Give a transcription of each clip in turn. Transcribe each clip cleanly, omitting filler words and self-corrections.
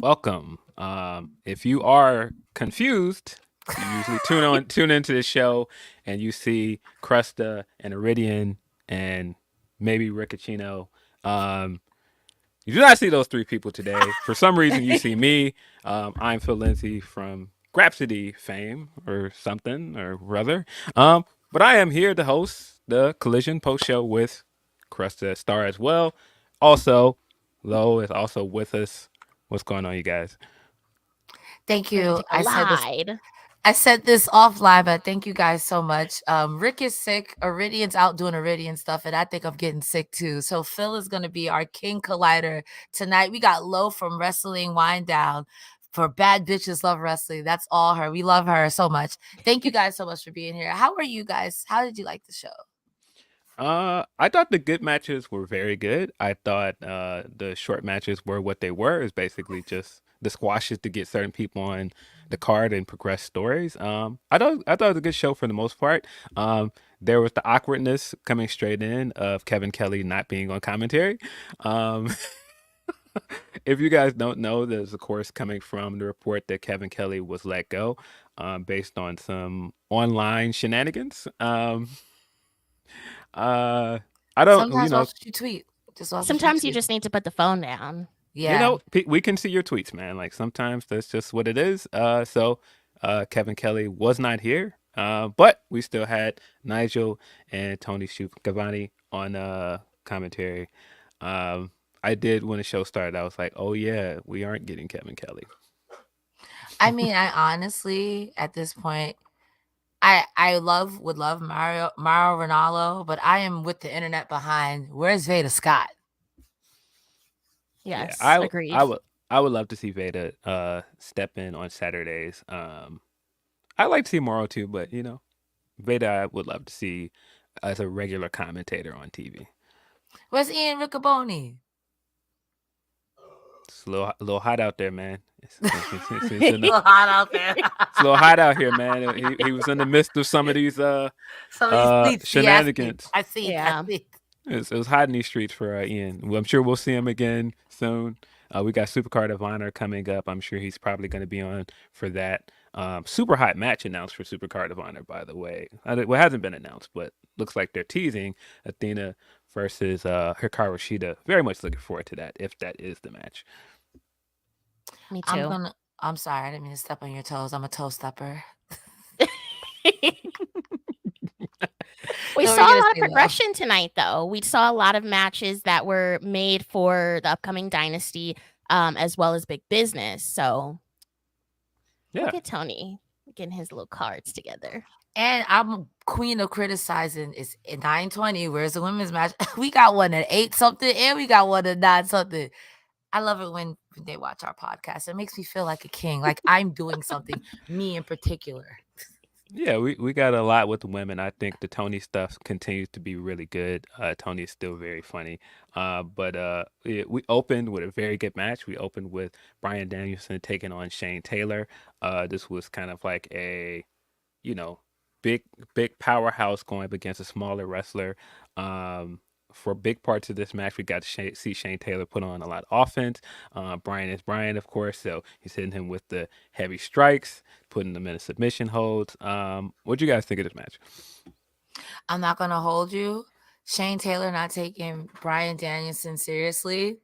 welcome. If you are confused, you usually tune into the show and you see Cresta and Iridian and maybe Riccacino. You do not see those three people today. For some reason, you see me. I'm Phil Lindsay from Grapsody fame or something or rather. But I am here to host the Collision post show with Cresta Star as well. Also, Lo is also with us. What's going on, you guys? Thank We're gonna you. take a ride. I said this offline, but thank you guys so much. Rick is sick. Iridian's out doing Iridian stuff, and I think I'm getting sick too. So Phil is going to be our King Collider tonight. We got Lo from Wrestling Wind Down for Bad Bitches Love Wrestling. That's all her. We love her so much. Thank you guys so much for being here. How are you guys? How did you like the show? I thought the good matches were very good. I thought the short matches were what they were. Is basically just the squashes to get certain people on the card and progress stories. I thought it was a good show for the most part. There was the awkwardness coming straight in of Kevin Kelly not being on commentary. Um, if you guys don't know, there's of course coming from the report that Kevin Kelly was let go based on some online shenanigans. Uh, I don't, Sometimes watch what you tweet. Just watch what Sometimes you tweet. just need to put the phone down. Yeah. we can see your tweets, man. Like sometimes that's just what it is. Kevin Kelly was not here, but we still had Nigel and Tony Schiavone on commentary. I did when the show started. I was like, oh yeah, we aren't getting Kevin Kelly. I mean, I honestly, at this point, I would love Mario Ronaldo, but I am with the internet behind. Where's Veda Scott? Yes, Yeah, agreed. I would love to see Veda step in on Saturdays. I like to see Morrow too, but Veda I would love to see as a regular commentator on TV. Where's Ian Riccaboni? It's a little hot out there, man. It's Hot out there. a little hot out here, man. He was in the midst of some of these Some of these tweets. shenanigans. I see. Yeah. It was hot in these streets for Ian. Well, I'm sure we'll see him again soon. We got Supercard of Honor coming up. I'm sure he's probably going to be on for that. Super hot match announced for Supercard of Honor, by the way. Well, it hasn't been announced, but looks like they're teasing Athena versus Hikaru Shida. Very much looking forward to that, if that is the match. Me too. I'm sorry, I didn't mean to step on your toes. I'm a toe stepper. We No, saw we're a gonna lot of say no. progression tonight, though. We saw a lot of matches that were made for the upcoming Dynasty, as well as Big Business. So Yeah. look at Tony getting his little cards together. And I'm queen of criticizing. It's at 9:20. Where's the women's match? We got one at 8 something, and we got one at 9 something. I love it when they watch our podcast. It makes me feel like a king, like I'm doing something. Me in particular. Yeah, we got a lot with the women. I think the Tony stuff continues to be really good. Tony is still very funny. We opened with a very good match. We opened with Bryan Danielson taking on Shane Taylor. This was kind of like a, you know, big powerhouse going up against a smaller wrestler. For big parts of this match, we got to see Shane Taylor put on a lot of offense. Bryan is Bryan, of course, so he's hitting him with the heavy strikes, putting them in submission holds. What do you guys think of this match? I'm not gonna hold you. Shane Taylor not taking Bryan Danielson seriously,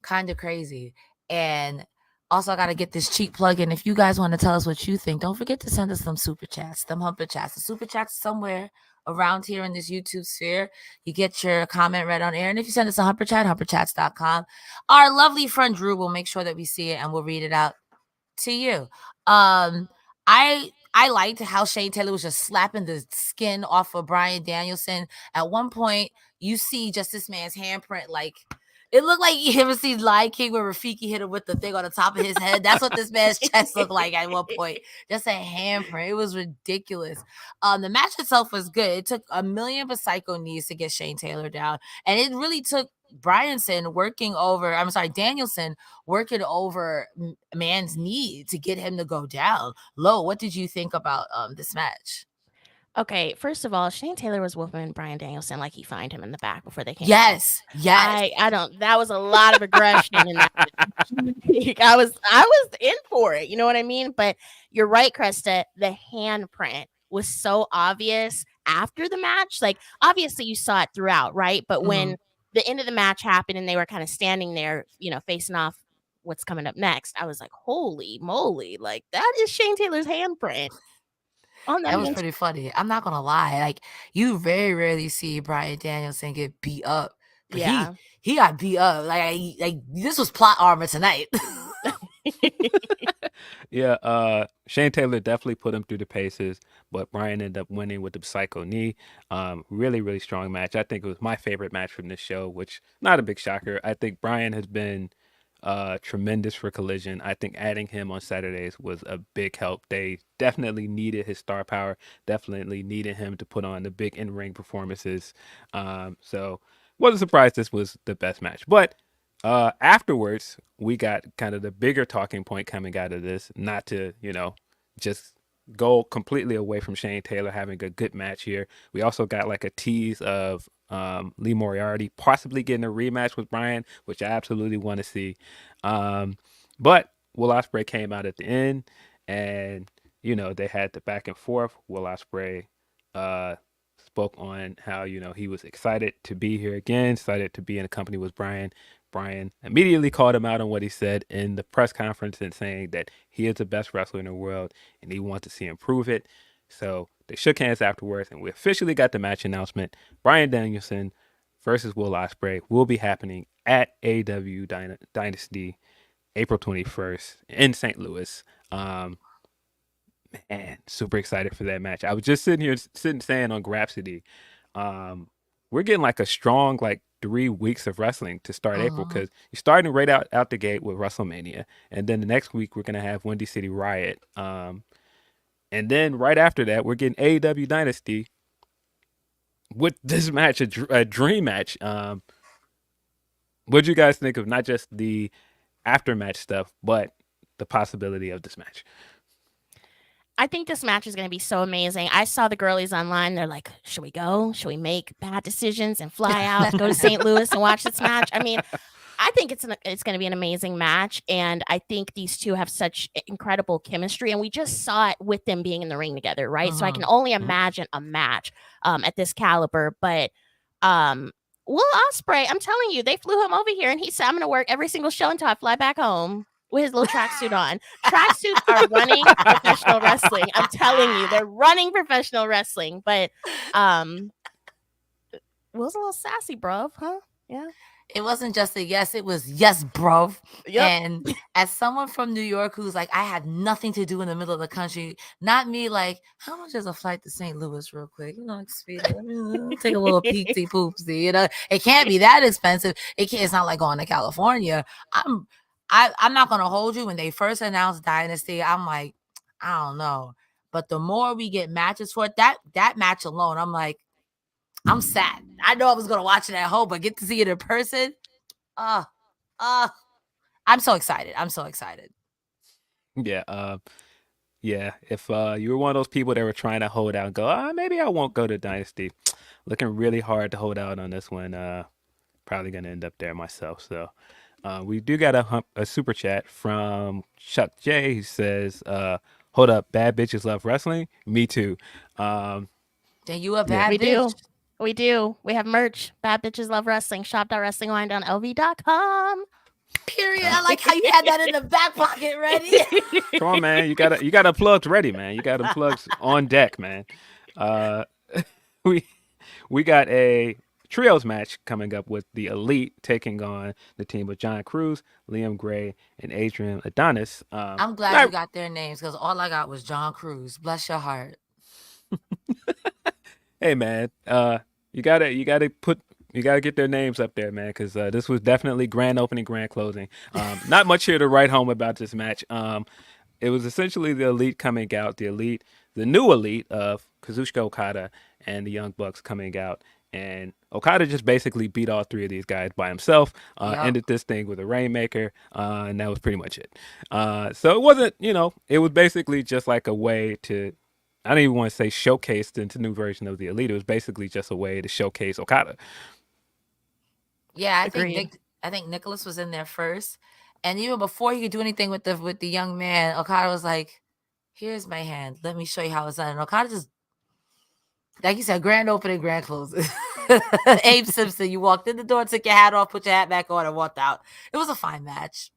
kind of crazy. And also, I gotta get this cheap plug in. If you guys want to tell us what you think, don't forget to send us some super chats, them humper chats. The super chats somewhere around here in this YouTube sphere. You get your comment read on air, and if you send us a humper chat, humperchats.com, our lovely friend Drew will make sure that we see it and we'll read it out to you. I liked how Shane Taylor was just slapping the skin off of Bryan Danielson. At one point, you see just this man's handprint, like it looked like you ever see Lion King where Rafiki hit him with the thing on the top of his head. That's what this man's chest looked like at one point. Just a handprint. It was ridiculous. The match itself was good. It took a million of psycho knees to get Shane Taylor down, and it really took Danielson working over man's knee to get him to go down. Lo, what did you think about this match? Okay, first of all, Shane Taylor was whooping Bryan Danielson like he fined him in the back before they came out. Yes. I don't. That was a lot of aggression in that. I was in for it. You know what I mean? But you're right, Cresta. The handprint was so obvious after the match. Like obviously you saw it throughout, right? But when the end of the match happened and they were kind of standing there, facing off what's coming up next, I was like, holy moly! Like that is Shane Taylor's handprint on that. That was pretty funny. I'm not gonna lie. Like you very rarely see Bryan Danielson get beat up. But Yeah. he got beat up. Like this was plot armor tonight. Yeah, Shane Taylor definitely put him through the paces, but Bryan ended up winning with the psycho knee. Really, really strong match. I think it was my favorite match from this show, which not a big shocker. I think Bryan has been tremendous for Collision. I think adding him on Saturdays was a big help. They definitely needed his star power, definitely needed him to put on the big in-ring performances. So wasn't surprised this was the best match. But afterwards, we got kind of the bigger talking point coming out of this, not to, just go completely away from Shane Taylor having a good match here. We also got like a tease of Lee Moriarty possibly getting a rematch with Bryan, which I absolutely want to see. But Will Ospreay came out at the end, and they had the back and forth. Will Ospreay spoke on how he was excited to be here again, excited to be in a company with Bryan. Bryan immediately called him out on what he said in the press conference and saying that he is the best wrestler in the world and he wants to see him prove it. So they shook hands afterwards, and we officially got the match announcement. Bryan Danielson versus Will Ospreay will be happening at AEW Dynasty April 21st in St. Louis. Man, super excited for that match. I was just saying on Grapsity, we're getting like a strong 3 weeks of wrestling to start April, because you're starting right out the gate with WrestleMania, and then the next week we're gonna have Windy City Riot, and then right after that we're getting AEW Dynasty with this match, a dream match. What do you guys think of not just the aftermatch stuff, but the possibility of this match? I think this match is going to be so amazing. I saw the girlies online. They're like, should we go? Should we make bad decisions and fly out, go to St. Louis and watch this match? I mean, I think it's going to be an amazing match. And I think these two have such incredible chemistry. And we just saw it with them being in the ring together, right? So I can only imagine a match at this caliber. But Will Ospreay, I'm telling you, they flew him over here and he said, I'm going to work every single show until I fly back home with his little tracksuit on. Tracksuits are running professional wrestling. I'm telling you, they're running professional wrestling. But Will's a little sassy, bruv, huh? Yeah. It wasn't just a yes, it was yes, bruv. Yep. And as someone from New York who's like, I had nothing to do in the middle of the country, not me, like, how much is a flight to St. Louis real quick? Expedia. Take a little peepsy poopsy. It can't be that expensive. It's not like going to California. I'm not gonna hold you. When they first announced Dynasty, I'm like, I don't know. But the more we get matches for it, that match alone, I'm like, I'm sad. I know I was gonna watch it at home, but get to see it in person. I'm so excited. I'm so excited. Yeah. Yeah. If you were one of those people that were trying to hold out and go, maybe I won't go to Dynasty, looking really hard to hold out on this one. Probably gonna end up there myself. So we do got a super chat from Chuck J, who says, hold up, bad bitches love wrestling. Me too. Then you a bad we bitch. We do. We have merch. Bad bitches love wrestling. Shop.wrestlingline.lv.com. Period. I like how you had that in the back pocket ready. Come on, man. You got plugs ready, man. You got them plugs on deck, man. We got a trios match coming up with the Elite taking on the team of John Cruz, Liam Gray, and Adrian Adonis. I'm glad you got their names, because all I got was John Cruz. Bless your heart. Hey, man. You gotta get their names up there, man, because this was definitely grand opening, grand closing. Not much here to write home about this match. It was essentially the Elite coming out, the new Elite of Kazuchika Okada and the Young Bucks coming out, and Okada just basically beat all three of these guys by himself. Ended this thing with a Rainmaker, and that was pretty much it. So it wasn't, it was basically just like a way to I don't even want to say showcased into new version of the Elite. It was basically just a way to showcase Okada. Yeah, Agreed. I think Nicholas was in there first, and even before he could do anything with the young man, Okada was like, "Here's my hand. Let me show you how it's done." And Okada just, like you said, grand opening, grand closing. Abe Simpson, you walked in the door, took your hat off, put your hat back on, and walked out. It was a fine match.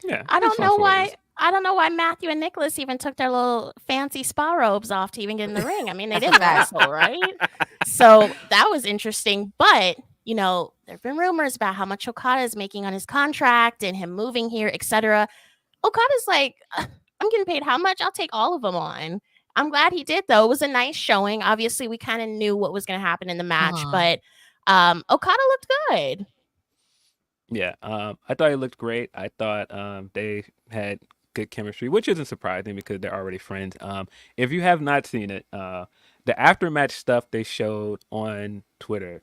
Yeah, I it was don't fun know for what it why. is. I don't know why Matthew and Nicholas even took their little fancy spa robes off to even get in the ring. I mean, they That's a didn't fact. wrestle, right? So that was interesting. But, you know, there have been rumors about how much Okada is making on his contract and him moving here, etc. Okada's like, I'm getting paid how much? I'll take all of them on. I'm glad he did, though. It was a nice showing. Obviously, we kind of knew what was going to happen in the match, but Okada looked good. Yeah, I thought it looked great. I thought they had good chemistry, which isn't surprising because they're already friends. If you have not seen it, the aftermatch stuff they showed on Twitter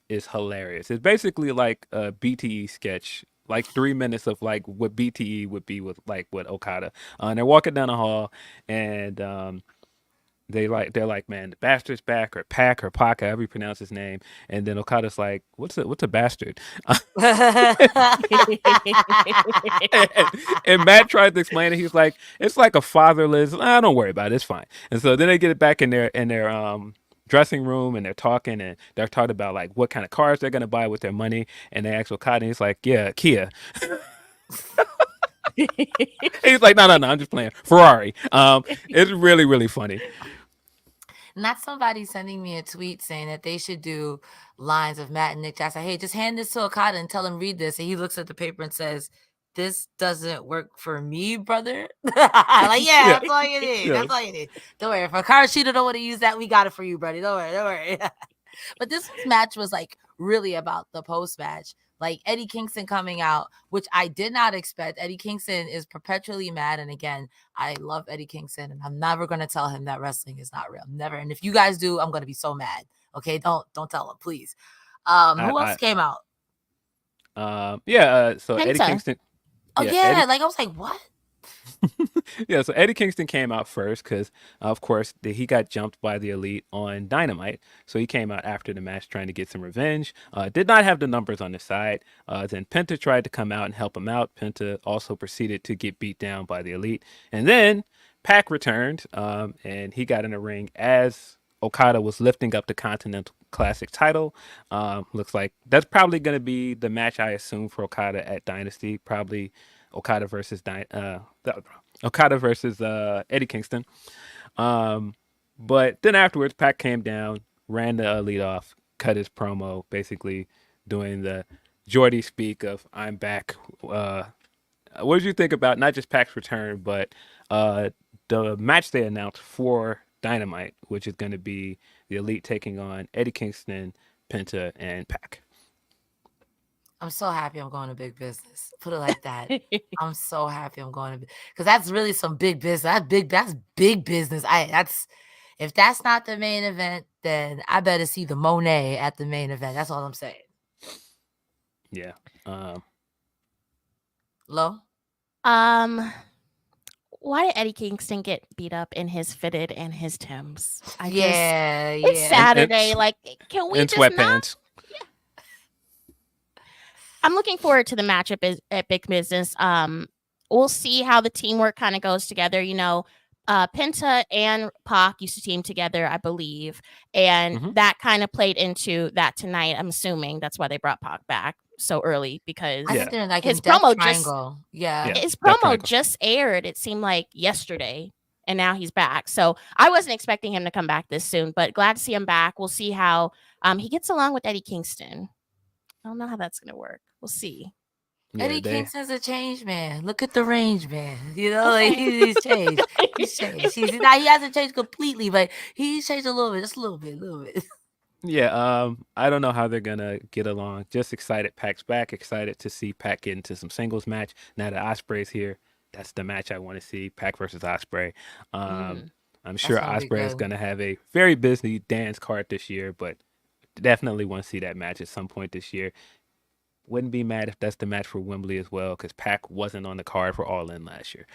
is hilarious. It's basically like a BTE sketch, like 3 minutes of like what BTE would be with with Okada. And they're walking down the hall, and they're like, man, the bastard's back, or Pac or Pac, however you pronounce his name. And then Okada's like, what's a bastard? And Matt tried to explain it. He's like, it's like a fatherless. Don't worry about it. It's fine. And so then they get it back in their dressing room, and they're talking about like what kind of cars they're gonna buy with their money. And they ask Okada, and he's like, yeah, Kia. He's like, no, I'm just playing Ferrari. It's really, really funny. Not somebody sending me a tweet saying that they should do lines of Matt and Nick Jackson. Hey, just hand this to Okada and tell him read this. And he looks at the paper and says, "This doesn't work for me, brother." Like, yeah, that's all you need. Yeah. That's all you need. Don't worry. If a car shooter don't want to use that, we got it for you, buddy. Don't worry. But this match was like really about the post match. Like Eddie Kingston coming out, which I did not expect. Eddie Kingston is perpetually mad. And again, I love Eddie Kingston, and I'm never going to tell him that wrestling is not real. Never. And if you guys do, I'm going to be so mad. Okay, don't tell him, please. Who else came out? So Eddie Penta. Kingston. Oh yeah, like I was like, what? Yeah, so Eddie Kingston came out first because, of course, he got jumped by the Elite on Dynamite. So he came out after the match trying to get some revenge. Did not have the numbers on his side. Then Penta tried to come out and help him out. Penta also proceeded to get beat down by the Elite. And then Pac returned, and he got in the ring as Okada was lifting up the Continental Classic title. Looks like that's probably going to be the match, I assume, for Okada at Dynasty. Probably Okada versus Eddie Kingston. But then afterwards, Pac came down, ran the lead off, cut his promo, basically doing the Geordie speak of "I'm back." What did you think about not just Pac's return, but the match they announced for Dynamite, which is going to be the Elite taking on Eddie Kingston, Penta, and Pac? I'm so happy I'm going to big business. Put it like that. I'm so happy I'm going to, because that's really some big business. That's big business. If that's not the main event, then I better see the Mone at the main event. That's all I'm saying. Yeah. Lo? Why did Eddie Kingston get beat up in his fitted and his Timbs? Yeah. It's Saturday. Like, can we in just sweatpants? I'm looking forward to the matchup at Big Business. We'll see how the teamwork kind of goes together. You know, Penta and Pac used to team together, I believe, and that kind of played into that tonight. I'm assuming that's why they brought Pac back so early, because I think they're like his Death promo Triangle. his promo just aired. It seemed like yesterday, and now he's back. So I wasn't expecting him to come back this soon, but glad to see him back. We'll see how he gets along with Eddie Kingston. I don't know how that's going to work. We'll see. Yeah, Eddie Kingston's a change man. Look at the range, man. You know, like he's changed. He's changed. He hasn't changed completely, but he's changed a little bit, just a little bit. Yeah, I don't know how they're gonna get along. Just excited Pac's back. Excited to see Pac get into some singles match. Now that Ospreay's here, that's the match I want to see. Pac versus Ospreay. I'm sure Ospreay is gonna have a very busy dance card this year, but definitely want to see that match at some point this year. Wouldn't be mad if that's the match for Wembley as well, because Pac wasn't on the card for All In last year.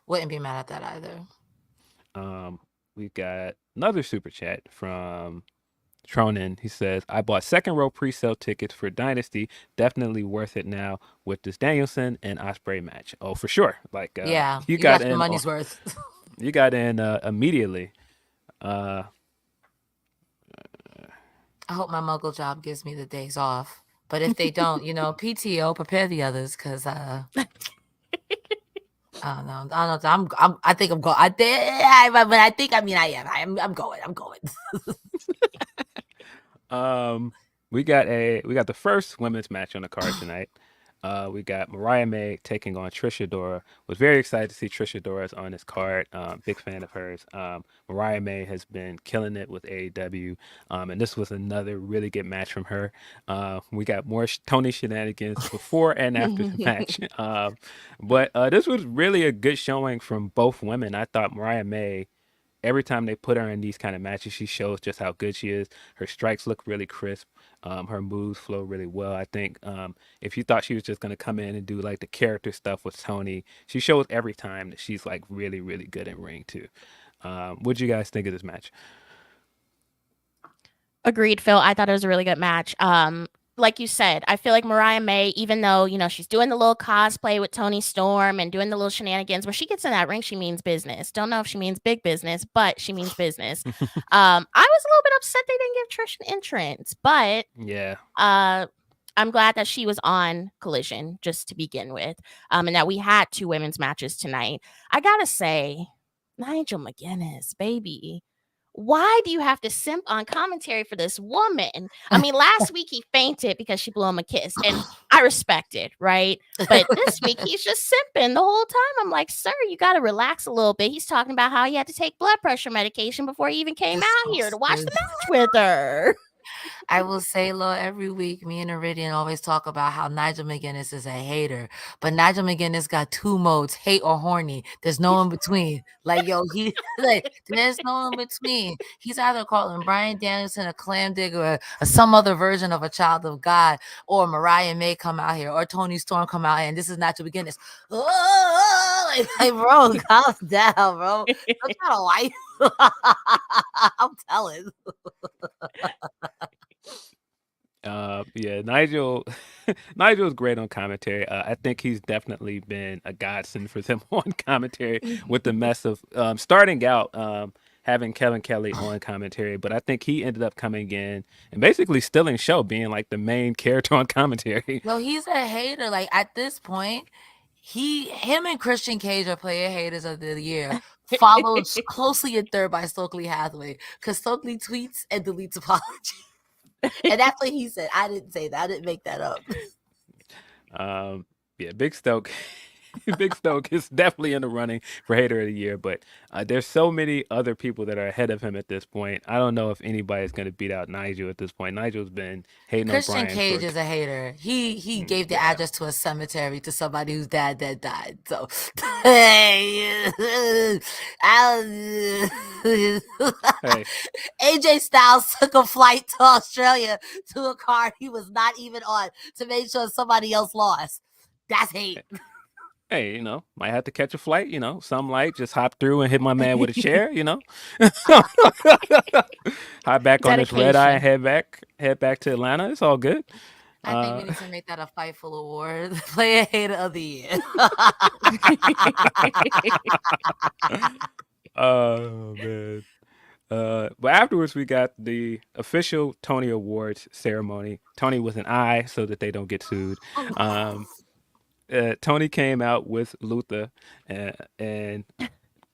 Wouldn't be mad at that either. we got another super chat from Tronin. He says, I bought second row pre-sale tickets for Dynasty. Definitely worth it now with this Danielson and Ospreay match. Oh, for sure. Like Yeah, you you got got your in money's worth. you got in immediately. I hope my muggle job gives me the days off. But if they don't, PTO, prepare the others, because I don't know. I think I'm going. I am. I'm going. We got the first women's match on the card tonight. We got Mariah May taking on Trish Adora. Was very excited to see Trish Adora's on this card. Big fan of hers. Mariah May has been killing it with AEW, and this was another really good match from her. We got more Toni shenanigans before and after the match, but this was really a good showing from both women. I thought Mariah May, every time they put her in these kind of matches, she shows just how good she is. Her strikes look really crisp. Her moves flow really well. I think if you thought she was just going to come in and do like the character stuff with Toni, she shows every time that she's like really, really good in ring too. What'd you guys think of this match? Agreed, Phil. I thought it was a really good match. Like you said, I feel like Mariah May, even though, she's doing the little cosplay with Toni Storm and doing the little shenanigans, when she gets in that ring, she means business. Don't know if she means big business, but she means business. I was a little bit upset they didn't give Trish an entrance, but Yeah. I'm glad that she was on Collision just to begin with, and that we had 2 women's matches tonight. I gotta say, Nigel McGuinness, baby. Why do you have to simp on commentary for this woman? I mean, last week he fainted because she blew him a kiss, and I respect it, right? But this week he's just simping the whole time. I'm like, sir, you got to relax a little bit. He's talking about how he had to take blood pressure medication before he even came out here to watch the match with her. I will say, Lord, every week, me and Iridian always talk about how Nigel McGuinness is a hater. But Nigel McGuinness got 2 modes, hate or horny. There's no in between. Like, yo, there's no in between. He's either calling Bryan Danielson a clam digger or some other version of a child of God, or Mariah May come out here, or Toni Storm come out here, and this is Nigel McGuinness. Oh, like, bro, calm down, bro. I'm trying to light. I'm telling. Yeah, Nigel's great on commentary. I think he's definitely been a godsend for them on commentary with the mess of starting out having Kevin Kelly on commentary, but I think he ended up coming in and basically stealing show, being like the main character on commentary. No, he's a hater. Like, at this point, him and Christian Cage are player haters of the year, followed closely in third by Stokely Hathaway, because Stokely tweets and deletes apologies. And that's what he said. I didn't say that. I didn't make that up. Yeah, Big Stoke. Big Stoke is definitely in the running for Hater of the Year, but there's so many other people that are ahead of him at this point. I don't know if anybody's going to beat out Nigel at this point. Nigel's been hating Christian on Bryan. Cage is a hater. He gave the address to a cemetery to somebody whose dad died. So, hey. AJ Styles took a flight to Australia to a card he was not even on to make sure somebody else lost. That's hate. Hey, might have to catch a flight, some light, just hop through and hit my man with a chair, hop back on this red eye and head back to Atlanta. It's all good. I think we need to make that a Fightful Award, Player Hater of the Year. Oh, man. But afterwards, we got the official Toni Awards ceremony. Toni with an I so that they don't get sued. Toni came out with Luther and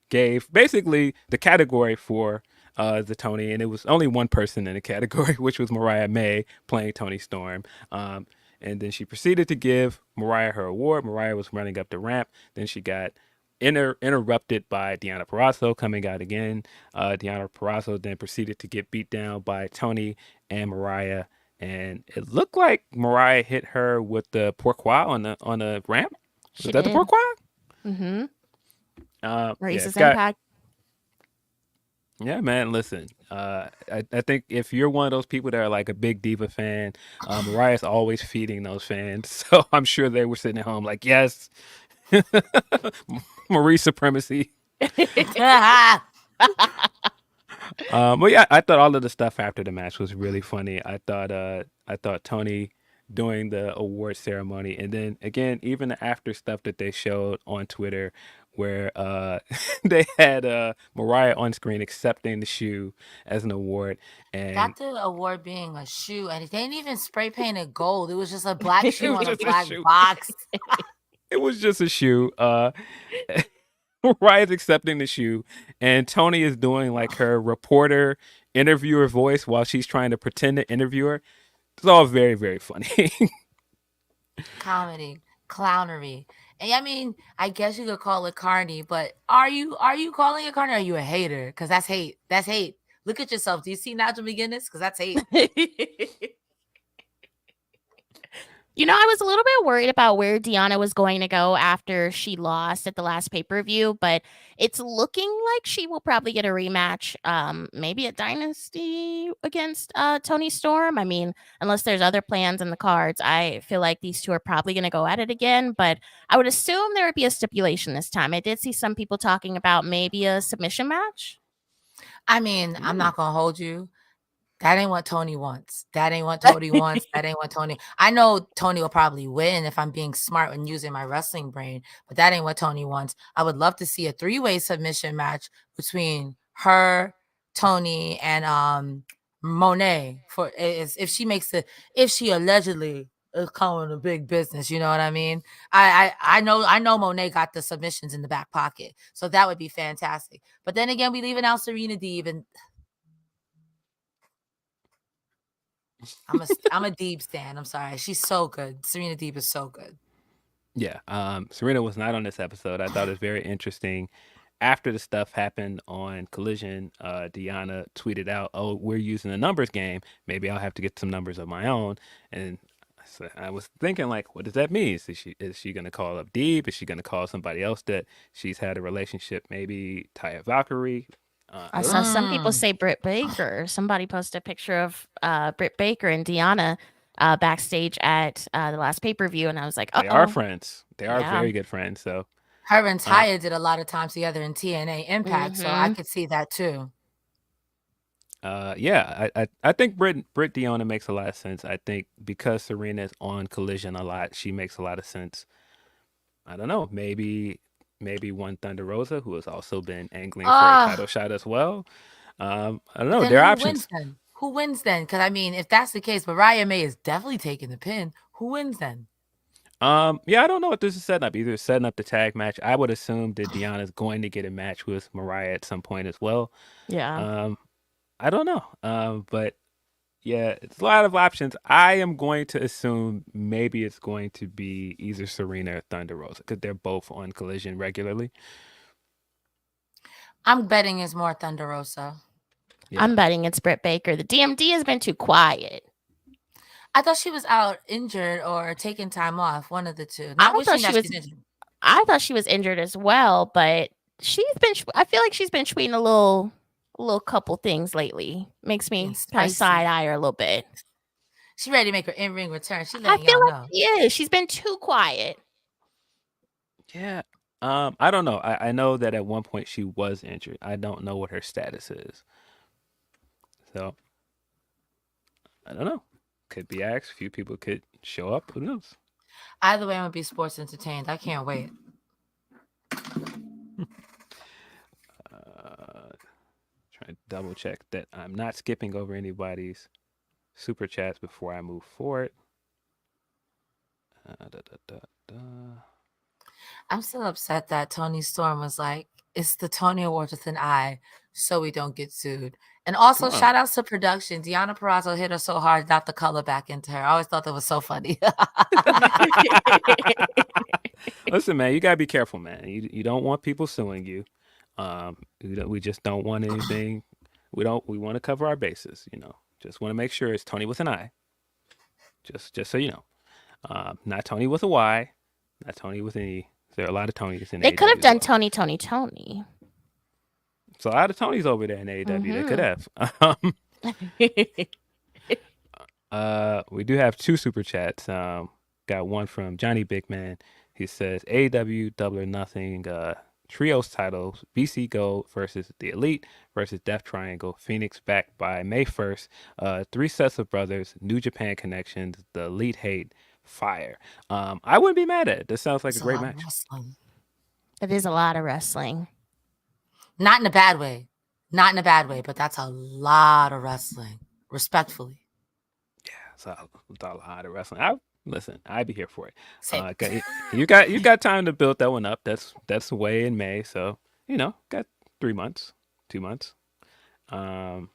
gave basically the category for the Toni, and it was only one person in the category, which was Mariah May playing Toni Storm. And then she proceeded to give Mariah her award. Mariah was running up the ramp. Then she got interrupted by Deonna Purrazzo coming out again. Deonna Purrazzo then proceeded to get beat down by Toni and Mariah. And it looked like Mariah hit her with the pourquoi on the ramp. Was that the pourquoi? Mm-hmm. Racist yeah, impact. Yeah, man. Listen, I think if you're one of those people that are like a big diva fan, Mariah's always feeding those fans. So I'm sure they were sitting at home like, yes, Marie supremacy. But yeah, I thought all of the stuff after the match was really funny. I thought Toni doing the award ceremony, and then again, even the after stuff that they showed on Twitter, where they had Mariah on screen accepting the shoe as an award, and Got the award being a shoe, and they didn't even spray paint it gold. It was just a black it shoe was on a just a black shoe. box. It was just a shoe. Mariah's accepting the shoe, and Toni is doing like her reporter interviewer voice while she's trying to pretend to interview her. It's all very, very funny. Comedy, clownery. And I mean, I guess you could call it carny, but are you calling it carny? Or are you a hater? Because that's hate. That's hate. Look at yourself. Do you see Nigel McGuinness? Because that's hate. You know, I was a little bit worried about where Deonna was going to go after she lost at the last pay-per-view, but it's looking like she will probably get a rematch, maybe at Dynasty against Toni Storm. I mean, unless there's other plans in the cards, I feel like these two are probably going to go at it again, but I would assume there would be a stipulation this time. I did see some people talking about maybe a submission match. I mean, I'm not gonna hold you. That ain't what Toni wants. That ain't what Toni wants. That ain't what Toni. I know Toni will probably win if I'm being smart and using my wrestling brain, but that ain't what Toni wants. I would love to see a 3-way submission match between her, Toni, and Monet for if she allegedly is calling a big business. You know what I mean? I know Monet got the submissions in the back pocket, so that would be fantastic. But then again, we leaving out Serena Deeb, and I'm a Deeb stan. I'm sorry. She's so good. Serena Deeb is so good. Yeah. Serena was not on this episode. I thought it was very interesting. After the stuff happened on Collision, Deonna tweeted out, "Oh, we're using a numbers game. Maybe I'll have to get some numbers of my own." And so I was thinking, like, what does that mean? Is she going to call up Deeb? Is she going to call somebody else that she's had a relationship? Maybe Taya Valkyrie. I saw some people say Britt Baker. Somebody posted a picture of Britt Baker and Deonna backstage at the last pay-per-view, and I was like, They are friends. They are very good friends. So her and Taya did a lot of times together in TNA Impact, so I could see that too. Yeah, I think Britt Deonna makes a lot of sense. I think because Serena's on Collision a lot, she makes a lot of sense. I don't know, maybe one Thunder Rosa, who has also been angling for a title shot as well. I don't know. There are options. Who wins then? Because I mean, if that's the case, Mariah May is definitely taking the pin. Who wins then? Yeah, I don't know what this is setting up. Either setting up the tag match. I would assume that Deonna's going to get a match with Mariah at some point as well. Yeah. I don't know. But yeah, it's a lot of options. I am going to assume maybe it's going to be either Serena or Thunder Rosa because they're both on Collision regularly. I'm betting it's more Thunder Rosa. Yeah. I'm betting it's Britt Baker. The DMD has been too quiet. I thought she was out injured or taking time off. One of the two. I thought she was injured as well, but I feel like she's been tweeting a little couple things lately. Makes me kind of side eye her a little bit. She ready to make her in-ring return. She I feel like yeah, she's been too quiet. Yeah. I don't know. I know that at one point she was injured. I don't know what her status is. So I don't know. Could be asked. A few people could show up. Who knows? Either way, I'm gonna be sports entertained. I can't wait. Trying to double check that I'm not skipping over anybody's super chats before I move forward. I'm still upset that Toni Storm was like, it's the Toni Award with an I, so we don't get sued. And also, shout outs to production. Deonna Purrazzo hit her so hard, got the color back into her. I always thought that was so funny. Listen, man, you gotta be careful, man. You don't want people suing you. We just don't want anything. We want to cover our bases. Just want to make sure it's Toni with an I. Just so you know, not Toni with a Y, not Toni with an E. There are a lot of Tonys in AEW. They could have done Toni. So a lot of Tonys over there in AEW. They could have. We do have 2 super chats. Got one from Johnny Bigman. He says AEW Double or Nothing trios titles, BC Gold versus the Elite versus Death Triangle, Phoenix back by May 1st, 3 sets of brothers, New Japan connections, the Elite Hate, Fire. I wouldn't be mad at it. This sounds like a It's a great lot of match. wrestling. It is a lot of wrestling. Not in a bad way. Not in a bad way, but that's a lot of wrestling. Respectfully. So a lot of wrestling. Listen, I'd be here for it. Same. You got time to build that one up. That's away in May, so got 3 months, 2 months. Got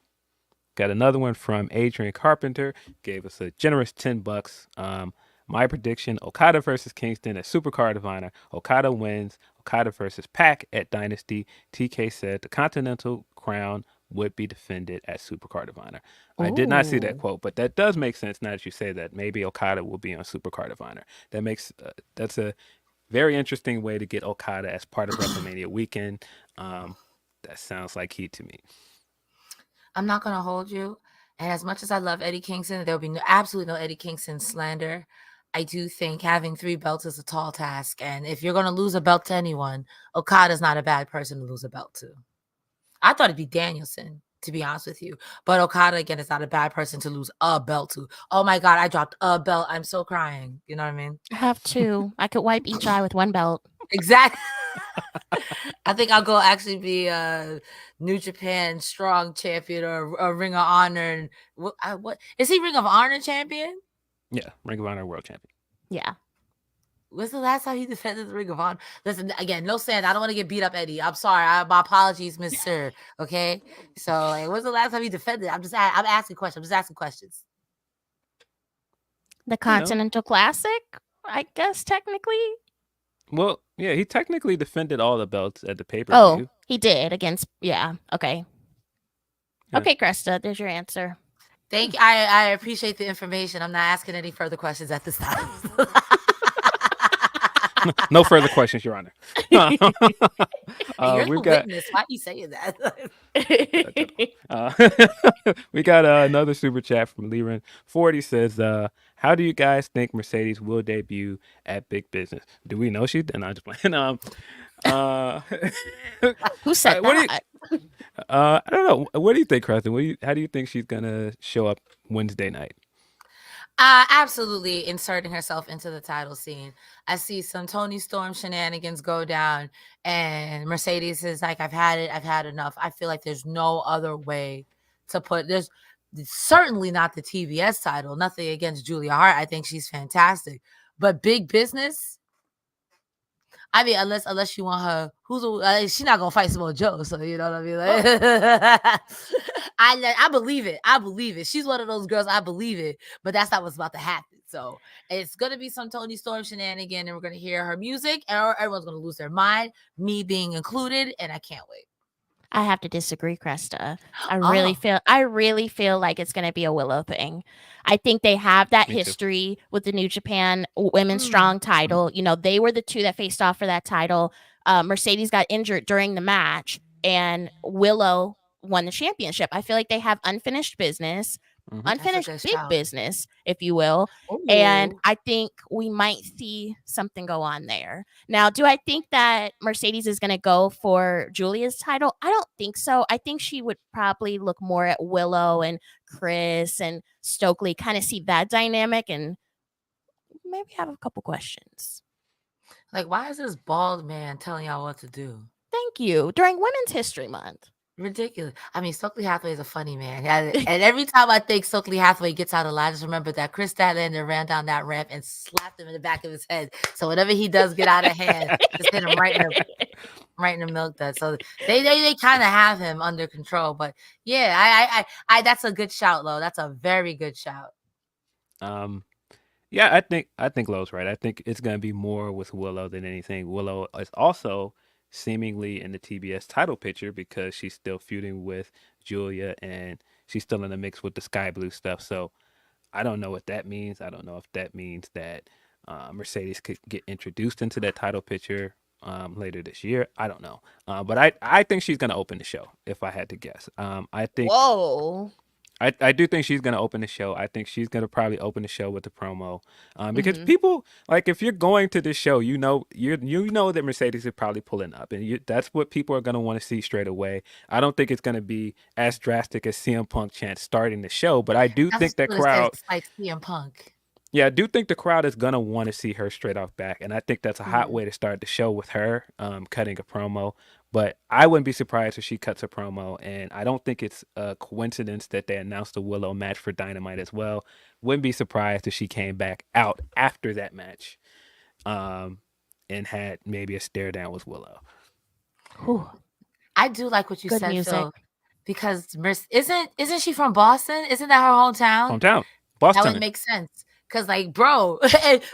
another one from Adrian Carpenter. Gave us a generous $10. My prediction: Okada versus Kingston at Supercard of Honor. Okada wins. Okada versus Pac at Dynasty. TK said the Continental Crown would be defended at Supercard of Honor. I did not see that Ooh. quote, but that does make sense now that you say that. Maybe Okada will be on Supercard of Honor. That's a very interesting way to get Okada as part of WrestleMania weekend. That sounds like heat to me. I'm not going to hold you. And as much as I love Eddie Kingston, there'll be absolutely no Eddie Kingston slander. I do think having 3 belts is a tall task. And if you're going to lose a belt to anyone, Okada's not a bad person to lose a belt to. I thought it'd be Danielson, to be honest with you. But Okada, again, is not a bad person to lose a belt to. Oh my God, I dropped a belt. I'm so crying. You know what I mean? I have 2. I could wipe each eye with 1 belt. Exactly. I think I'll go actually be a New Japan Strong champion or a Ring of Honor. And what is he? Ring of Honor champion? Yeah, Ring of Honor World Champion. Yeah. When's the last time he defended the Ring of Honor? Listen, again, no sand. I don't want to get beat up, Eddie. I'm sorry. My apologies, Miss Sir. Okay. So, like, when's the last time he defended? I'm asking questions. I'm just asking questions. The Continental Classic, I guess, technically. Well, yeah, he technically defended all the belts at the pay-per-view. Oh, he did against, yeah, okay. Yeah. Okay, Cresta, there's your answer. Thank you. I appreciate the information. I'm not asking any further questions at this time. No further questions, Your Honor. You're the witness. Why are you saying that? We got another super chat from Liren. 40 says, how do you guys think Mercedes will debut at Big Business? Do we know she? And I'm just playing. Who said that? I don't know. What do you think, Cresta? How do you think she's gonna show up Wednesday night? Absolutely inserting herself into the title scene. I see some Toni Storm shenanigans go down, and Mercedes is like, I've had it. I've had enough. I feel like there's no other way to put this. Certainly not the TBS title. Nothing against Julia Hart. I think she's fantastic. But Big Business, I mean, unless you want her, she's not gonna fight Samoa Joe, so you know what I mean. Like, I believe it. I believe it. She's one of those girls. I believe it, but that's not what's about to happen. So it's gonna be some Toni Storm shenanigan, and we're gonna hear her music, and everyone's gonna lose their mind, me being included, and I can't wait. I have to disagree, Cresta. I really feel like it's going to be a Willow thing. I think they have that history with the New Japan Women's Strong title. You know, they were the 2 that faced off for that title. Mercedes got injured during the match, and Willow won the championship. I feel like they have unfinished business. Unfinished big business, if you will. Ooh. And I think we might see something go on there. Now, do I think that Mercedes is going to go for Julia's title? I don't think so. I think she would probably look more at Willow and Chris and Stokely, kind of see that dynamic and maybe have a couple questions. Like, why is this bald man telling y'all what to do? Thank you. During Women's History Month. Ridiculous. I mean, Stokely Hathaway is a funny man. And every time I think Stokely Hathaway gets out alive, I just remember that Chris Statlander ran down that ramp and slapped him in the back of his head. So whenever he does get out of hand, just hit him right in the milk dud. So they kind of have him under control. But yeah, I that's a good shout, Lo. That's a very good shout. Yeah, I think Lo's right. I think it's gonna be more with Willow than anything. Willow is also seemingly in the TBS title picture because she's still feuding with Julia and she's still in the mix with the Sky Blue stuff. So I don't know what that means. I don't know if that means that Mercedes could get introduced into that title picture later this year. I don't know. But I think she's going to open the show if I had to guess. I think. Whoa. I do think she's gonna open the show. I think she's gonna probably open the show with the promo, because Mhm. people like if you're going to this show, you know that Mercedes is probably pulling up, and that's what people are gonna want to see straight away. I don't think it's gonna be as drastic as CM Punk chant starting the show, but I do I was think that going to say crowd. it's like CM Punk. Yeah, I do think the crowd is gonna want to see her straight off back, and I think that's a hot way to start the show with her cutting a promo. But I wouldn't be surprised if she cuts a promo, and I don't think it's a coincidence that they announced a Willow match for Dynamite as well. Wouldn't be surprised if she came back out after that match, um, and had maybe a stare down with Willow. Whew. I do like what you Good said, music. Phil, because isn't she from Boston? Isn't that her hometown? Hometown, That Boston. would make sense. Cause like, bro,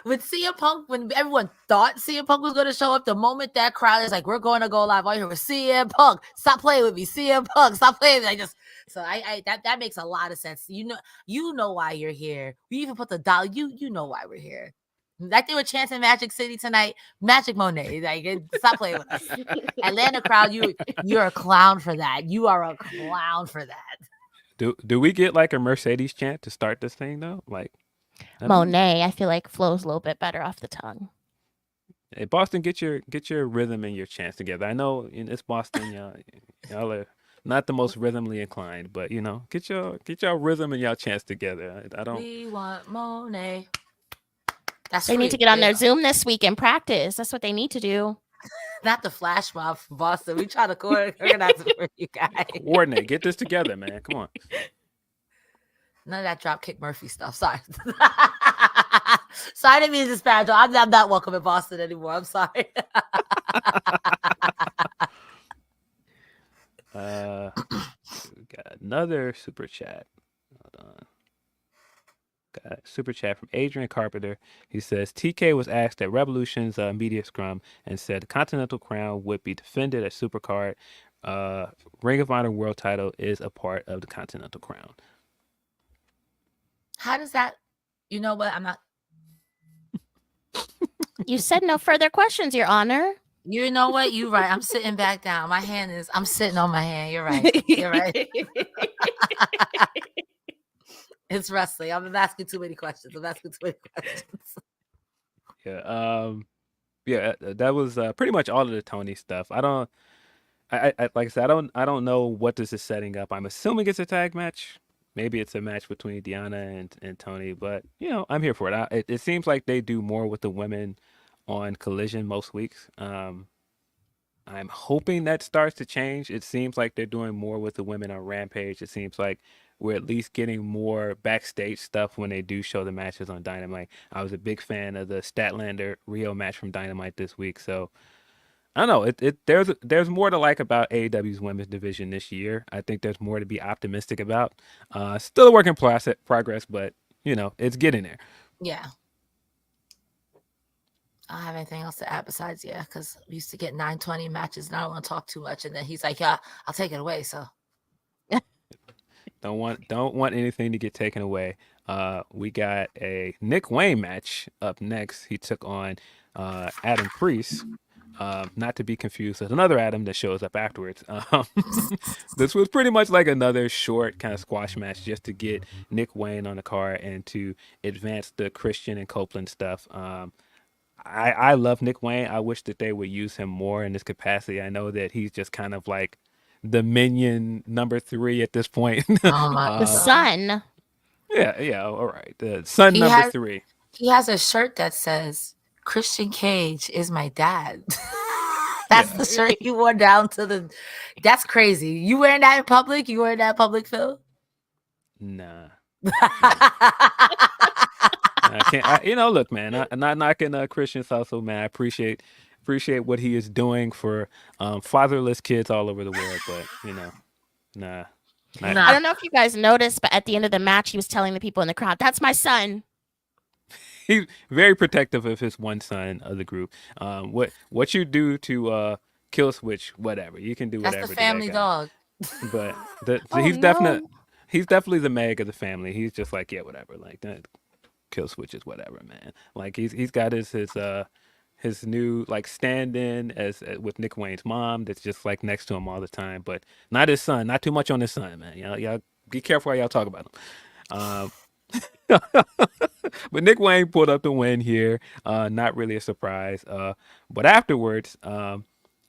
with CM Punk, when everyone thought CM Punk was going to show up, the moment that crowd is like, "We're going to go live," all you hear was CM Punk. Stop playing with me, CM Punk. Stop playing. With me. I that makes a lot of sense. You know why you're here. We even put the dollar. You know why we're here. Like they were chanting Magic City tonight, Magic Monet. Like, stop playing with us. Atlanta crowd, you're a clown for that. You are a clown for that. Do we get like a Mercedes chant to start this thing though? Like Monet, I feel like flows a little bit better off the tongue. Hey, Boston, get your rhythm and your chants together. I know it's Boston, y'all are not the most rhythmly inclined, but get your rhythm and y'all chants together. I don't. We want Monet. That's They need to get on their Zoom this week and practice. That's what they need to do. Not the flash mob from Boston. We try to organize it for you guys. Coordinate. Get this together, man. Come on. None of that Dropkick Murphy stuff. Sorry. Sorry to be disparaging. I'm not welcome in Boston anymore. I'm sorry. We got another super chat. Hold on. Got a super chat from Adrian Carpenter. He says TK was asked at Revolution's media scrum and said the Continental Crown would be defended at Supercard. Ring of Honor World Title is a part of the Continental Crown. How does that? You know what? I'm not. You said no further questions, Your Honor. You know what? You're right. I'm sitting back down. I'm sitting on my hand. You're right. You're right. It's wrestling. I'm asking too many questions. Yeah, that was pretty much all of the Tony stuff. I like I said, I don't know what this is setting up. I'm assuming it's a tag match. Maybe it's a match between Deanna and Tony, but I'm here for it. It seems like they do more with the women on Collision most weeks. I'm hoping that starts to change. It seems like they're doing more with the women on Rampage. It seems like we're at least getting more backstage stuff when they do show the matches on Dynamite. I was a big fan of the Statlander Rio match from Dynamite this week, so I don't know. There's more to like about AEW's women's division this year. I think there's more to be optimistic about. Still a work in progress, but it's getting there. Yeah. I don't have anything else to add besides because we used to get 920 matches, and I don't want to talk too much. And then he's like, "Yeah, I'll take it away." So don't want anything to get taken away. We got a Nick Wayne match up next. He took on Adam Priest. Not to be confused with another Adam that shows up afterwards. This was pretty much like another short kind of squash match just to get Nick Wayne on the card and to advance the Christian and Copeland stuff. I love Nick Wayne. I wish that they would use him more in this capacity. I know that he's just kind of like the minion number 3 at this point. Oh my The son. Yeah, all right. The son number 3. He has a shirt that says Christian Cage is my dad. That's the shirt he wore down to the. That's crazy. You wearing that in public? You wearing that in public, Phil? Nah. I can't. Look, man. I'm not knocking Christian Salso, man. I appreciate what he is doing for fatherless kids all over the world, but nah. I don't know if you guys noticed, but at the end of the match, he was telling the people in the crowd, "That's my son." He's very protective of his one son of the group. What you do to kill switch, whatever you can do. That's whatever the family dog. But he's definitely the Meg of the family. He's just like, yeah, whatever. Like that kill switch is whatever, man. Like he's got his new like stand-in as with Nick Wayne's mom that's just like next to him all the time, but not his son. Not too much on his son, man. Y'all Be careful how y'all talk about him. But Nick Wayne pulled up the win here. Not really a surprise. But afterwards,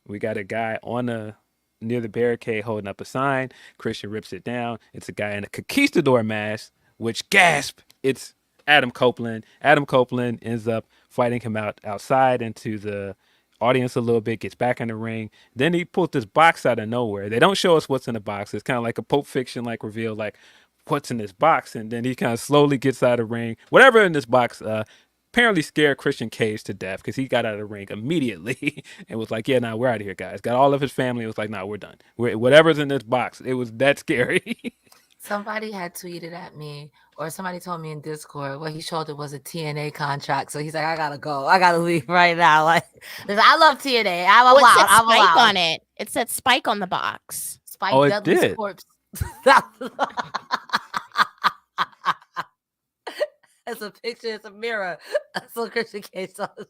we got a guy on the near the barricade holding up a sign. Christian rips it down. It's a guy in a conquistador mask, which gasp, it's Adam Copeland. Adam Copeland ends up fighting him outside into the audience a little bit, gets back in the ring. Then he pulls this box out of nowhere. They don't show us what's in the box. It's kind of like a Pulp Fiction like reveal, like what's in this box, and then he kind of slowly gets out of the ring. Whatever in this box, apparently scared Christian Cage to death because he got out of the ring immediately and was like, "Yeah, nah, we're out of here, guys." Got all of his family. Was like, "Nah, we're done. Whatever's in this box." It was that scary. Somebody had tweeted at me, or somebody told me in Discord what he showed it was a TNA contract. So he's like, I gotta go. I gotta leave right now. Like, I love TNA. I'm Well, it allowed. said I'm Spike allowed. on it. It said Spike on the box. Spike Oh, it Dudley's did. corpse. It's a picture. It's a mirror. So Christian Cage saw it.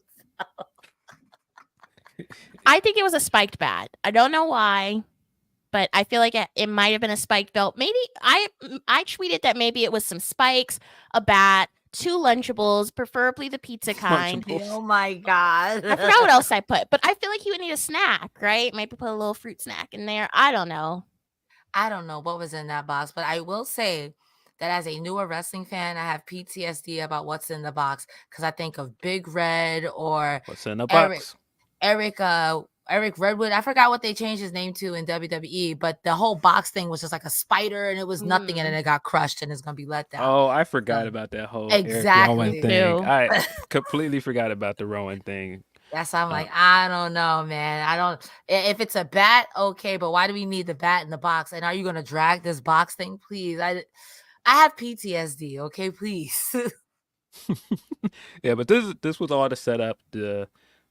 I think it was a spiked bat. I don't know why, but I feel like it might have been a spiked belt. Maybe I tweeted that maybe it was some spikes, a bat, 2 Lunchables, preferably the pizza kind. Lunchables. Oh my god! I forgot what else I put, but I feel like he would need a snack, right? Maybe put a little fruit snack in there. I don't know. I don't know what was in that box, but I will say that as a newer wrestling fan, I have PTSD about what's in the box because I think of Big Red or What's in the Eric. box? Eric Redwood. I forgot what they changed his name to in WWE, but the whole box thing was just like a spider and it was nothing, and then it got crushed and it's gonna be let down. Oh, I forgot So- about that whole Exactly. Eric Rowan thing. Ew. I completely forgot about the Rowan thing. That's why I'm like, I don't know, man. I don't. If it's a bat, okay, but why do we need the bat in the box? And are you gonna drag this box thing, please? I have PTSD. Okay, please. Yeah, but this was all to set up the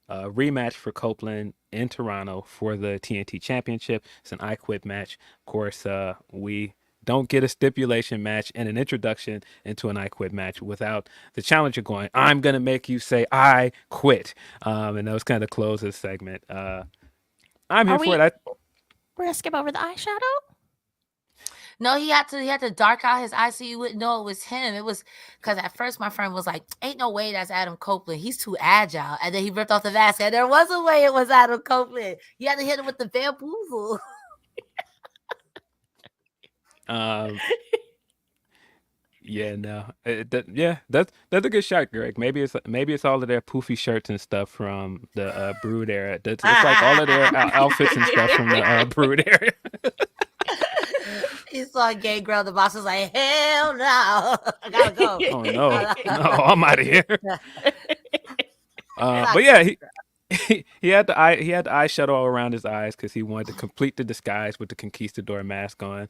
rematch for Copeland in Toronto for the TNT Championship. It's an I Quit match. Of course, we don't get a stipulation match and an introduction into an I Quit match without the challenger going, "I'm gonna make you say I quit." And that was kind of close this segment. I'm here Are for we- it. We're gonna skip over the eyeshadow. No, he had to dark out his eyes so you wouldn't know it was him. It was because at first my friend was like, "Ain't no way that's Adam Copeland. He's too agile." And then he ripped off the mask, and there was a way it was Adam Copeland. You had to hit him with the bamboozle. Yeah, no, that's a good shot, Greg. Maybe it's all of their poofy shirts and stuff from the Brood era. It's like all of their outfits and stuff from the Brood era. He saw a gay girl. The boss was like, "Hell no, I gotta go." Oh no, I'm out of here. But yeah, he had the eyeshadow around his eyes because he wanted to complete the disguise with the conquistador mask on.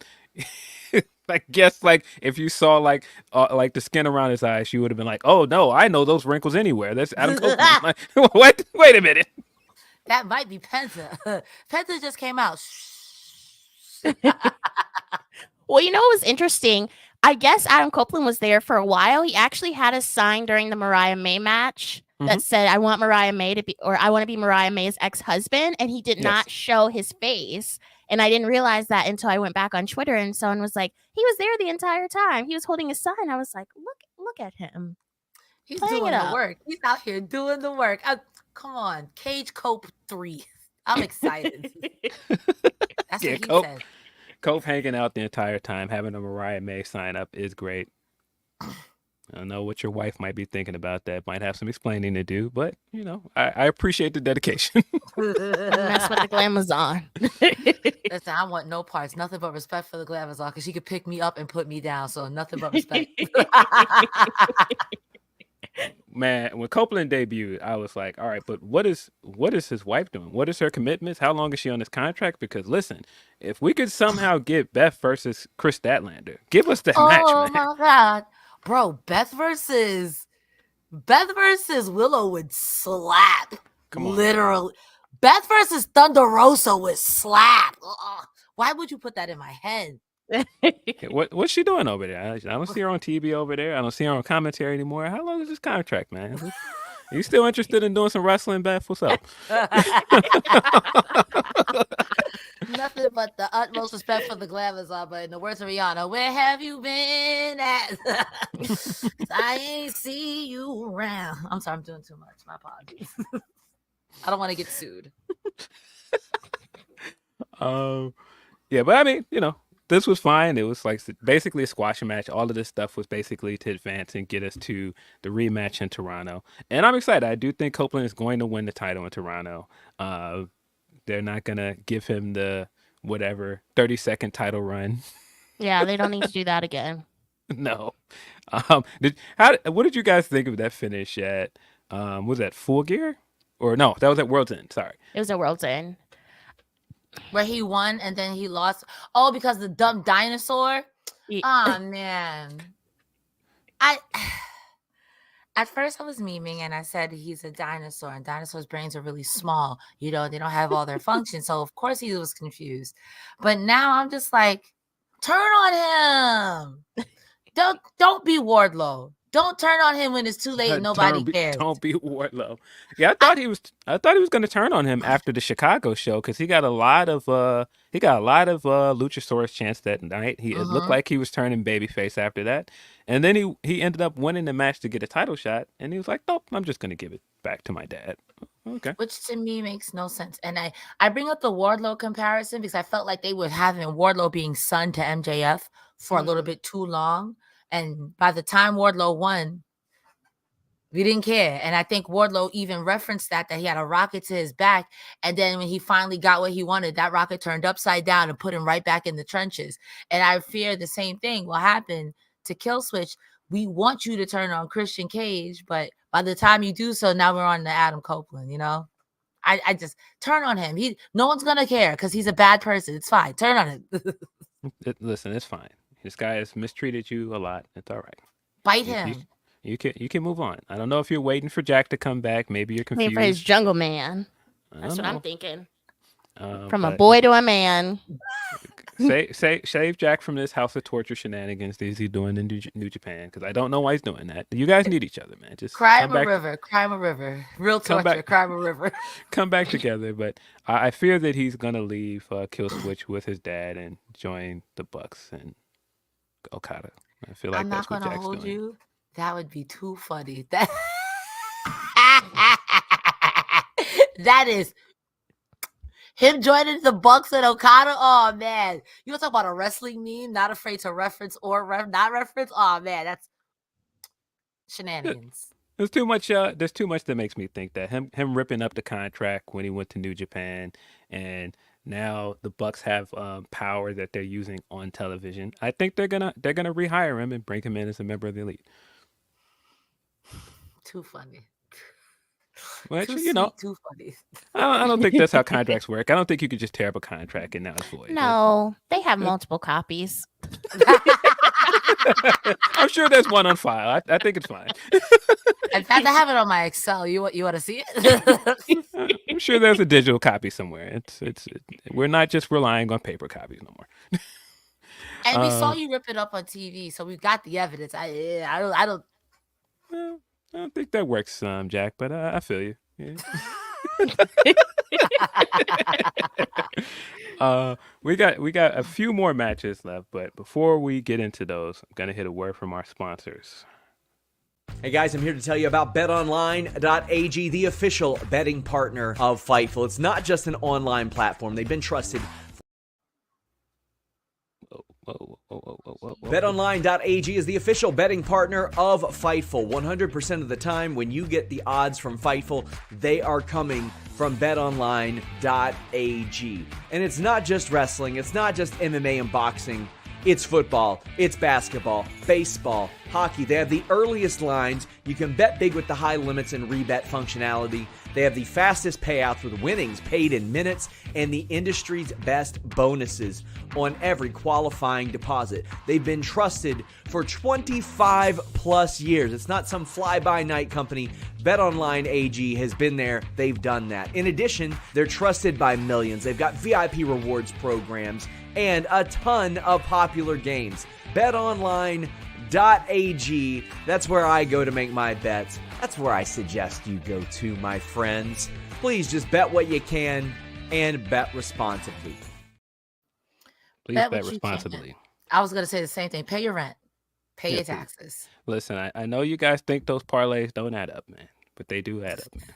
I guess like if you saw like the skin around his eyes, you would have been like, "Oh no, I know those wrinkles anywhere. That's Adam Copeland." Like, what? Wait a minute. That might be Penta. Penta just came out. Well, you know what was interesting? I guess Adam Copeland was there for a while. He actually had a sign during the Mariah May match that said, "I want Mariah May to be, or I want to be Mariah May's ex-husband," and he did not show his face. And I didn't realize that until I went back on Twitter and someone was like, "He was there the entire time. He was holding a sign." I was like, look at him. He's Playing doing it the up. work. He's out here doing the work. Come on, Cage Cope 3. I'm excited. That's Yeah, what he Cope. said. Cope hanging out the entire time, having a Mariah May sign up is great. I don't know what your wife might be thinking about that. Might have some explaining to do, but you know, I appreciate the dedication. That's what the Glamazon. Listen, I want no parts, nothing but respect for the Glamazon because she could pick me up and put me down. So nothing but respect. Man, when Copeland debuted, I was like, all right, but what is his wife doing? What is her commitments? How long is she on this contract? Because listen, if we could somehow get Beth versus Chris Statlander, give us that match, Oh man. my god, bro! Beth versus Willow would slap. Come on. Literally, Beth versus Thunder Rosa would slap. Ugh. Why would you put that in my head? What's she doing over there? I don't see her on TV over there. I don't see her on commentary anymore. How long is this contract, man? You still interested in doing some wrestling, Beth? What's up? Nothing but the utmost respect for the Glamazon, but in the words of Rihanna, where have you been at? I ain't see you around. I'm sorry, I'm doing too much. My apologies. I don't want to get sued. Yeah, but I mean, this was fine. It was like basically a squash match. All of this stuff was basically to advance and get us to the rematch in Toronto. And I'm excited. I do think Copeland is going to win the title in Toronto. They're not going to give him the 30-second title run. Yeah, they don't need to do that again. No. What did you guys think of that finish at, was that Full Gear? Or no, that was at World's End. Sorry. It was at World's End. Where he won and then he lost. Oh, because the dumb dinosaur? Oh, man. At first I was memeing and I said he's a dinosaur and dinosaurs' brains are really small. They don't have all their functions. So, of course, he was confused. But now I'm just like, turn on him. Don't be Wardlow. Don't turn on him when it's too late and nobody cares. Don't be Wardlow. Yeah, I thought he was going to turn on him after the Chicago show because he got a lot of Luchasaurus chants that night. It looked like he was turning babyface after that, and then he ended up winning the match to get a title shot, and he was like, "Nope, I'm just going to give it back to my dad." Okay, which to me makes no sense. And I bring up the Wardlow comparison because I felt like they were having Wardlow being son to MJF for a little bit too long. And by the time Wardlow won, we didn't care. And I think Wardlow even referenced that he had a rocket to his back. And then when he finally got what he wanted, that rocket turned upside down and put him right back in the trenches. And I fear the same thing will happen to Killswitch. We want you to turn on Christian Cage, but by the time you do so, now we're on the Adam Copeland, I just turn on him. No one's going to care because he's a bad person. It's fine. Turn on him. Listen, it's fine. This guy has mistreated you a lot. It's all right. Bite him. You can move on. I don't know if you're waiting for Jack to come back. Maybe you're confused. Waiting for his jungle man. That's what I'm thinking. From a but boy to a man. Save Jack from this House of Torture shenanigans that he's doing in New Japan, because I don't know why he's doing that. You guys need each other, man. Just cry him a river. Real torture. Cry him a river. Come back together. But I fear that he's gonna leave Killswitch with his dad and join the Bucks and Okada. I feel like that's what Jack's doing. I'm not gonna hold you. That would be too funny. That is him joining the Bucks and Okada. Oh man, you want to talk about a wrestling meme? Not afraid to reference or not reference. Oh man, that's shenanigans. There's too much. There's too much that makes me think that him ripping up the contract when he went to New Japan, and now the Bucks have power that they're using on television. I think they're gonna rehire him and bring him in as a member of the Elite. Too funny. Well, actually, too funny. I don't think that's how contracts work. I don't think you could just tear up a contract and now it's void. No, they have multiple copies. I'm sure there's one on file. I think it's fine. In fact, I have it on my Excel. You want to see it? I'm sure there's a digital copy somewhere. We're not just relying on paper copies no more. And we saw you rip it up on TV, so we got the evidence. I don't. Well, I don't think that works, Jack, but I feel you. Yeah. We got a few more matches left, but before we get into those, I'm gonna hit a word from our sponsors. Hey guys, I'm here to tell you about BetOnline.ag, the official betting partner of Fightful. It's not just an online platform. They've been trusted. Whoa. BetOnline.ag is the official betting partner of Fightful. 100% of the time when you get the odds from Fightful, they are coming from BetOnline.ag. And it's not just wrestling, it's not just MMA and boxing. It's football, it's basketball, baseball, hockey. They have the earliest lines. You can bet big with the high limits and rebet functionality. They have the fastest payouts with winnings paid in minutes and the industry's best bonuses on every qualifying deposit. They've been trusted for 25 plus years. It's not some fly-by-night company. BetOnline AG has been there. They've done that. In addition, they're trusted by millions. They've got VIP rewards programs and a ton of popular games. BetOnline.ag. FTR.ag. That's where I go to make my bets. That's where I suggest you go to, my friends. Please just bet what you can and bet responsibly. Please Bet bet what you can. responsibly. I was gonna say the same thing. Pay your rent. Pay Yeah, your please. taxes. Listen, I know you guys think those parlays don't add up, man, but they do add up, man.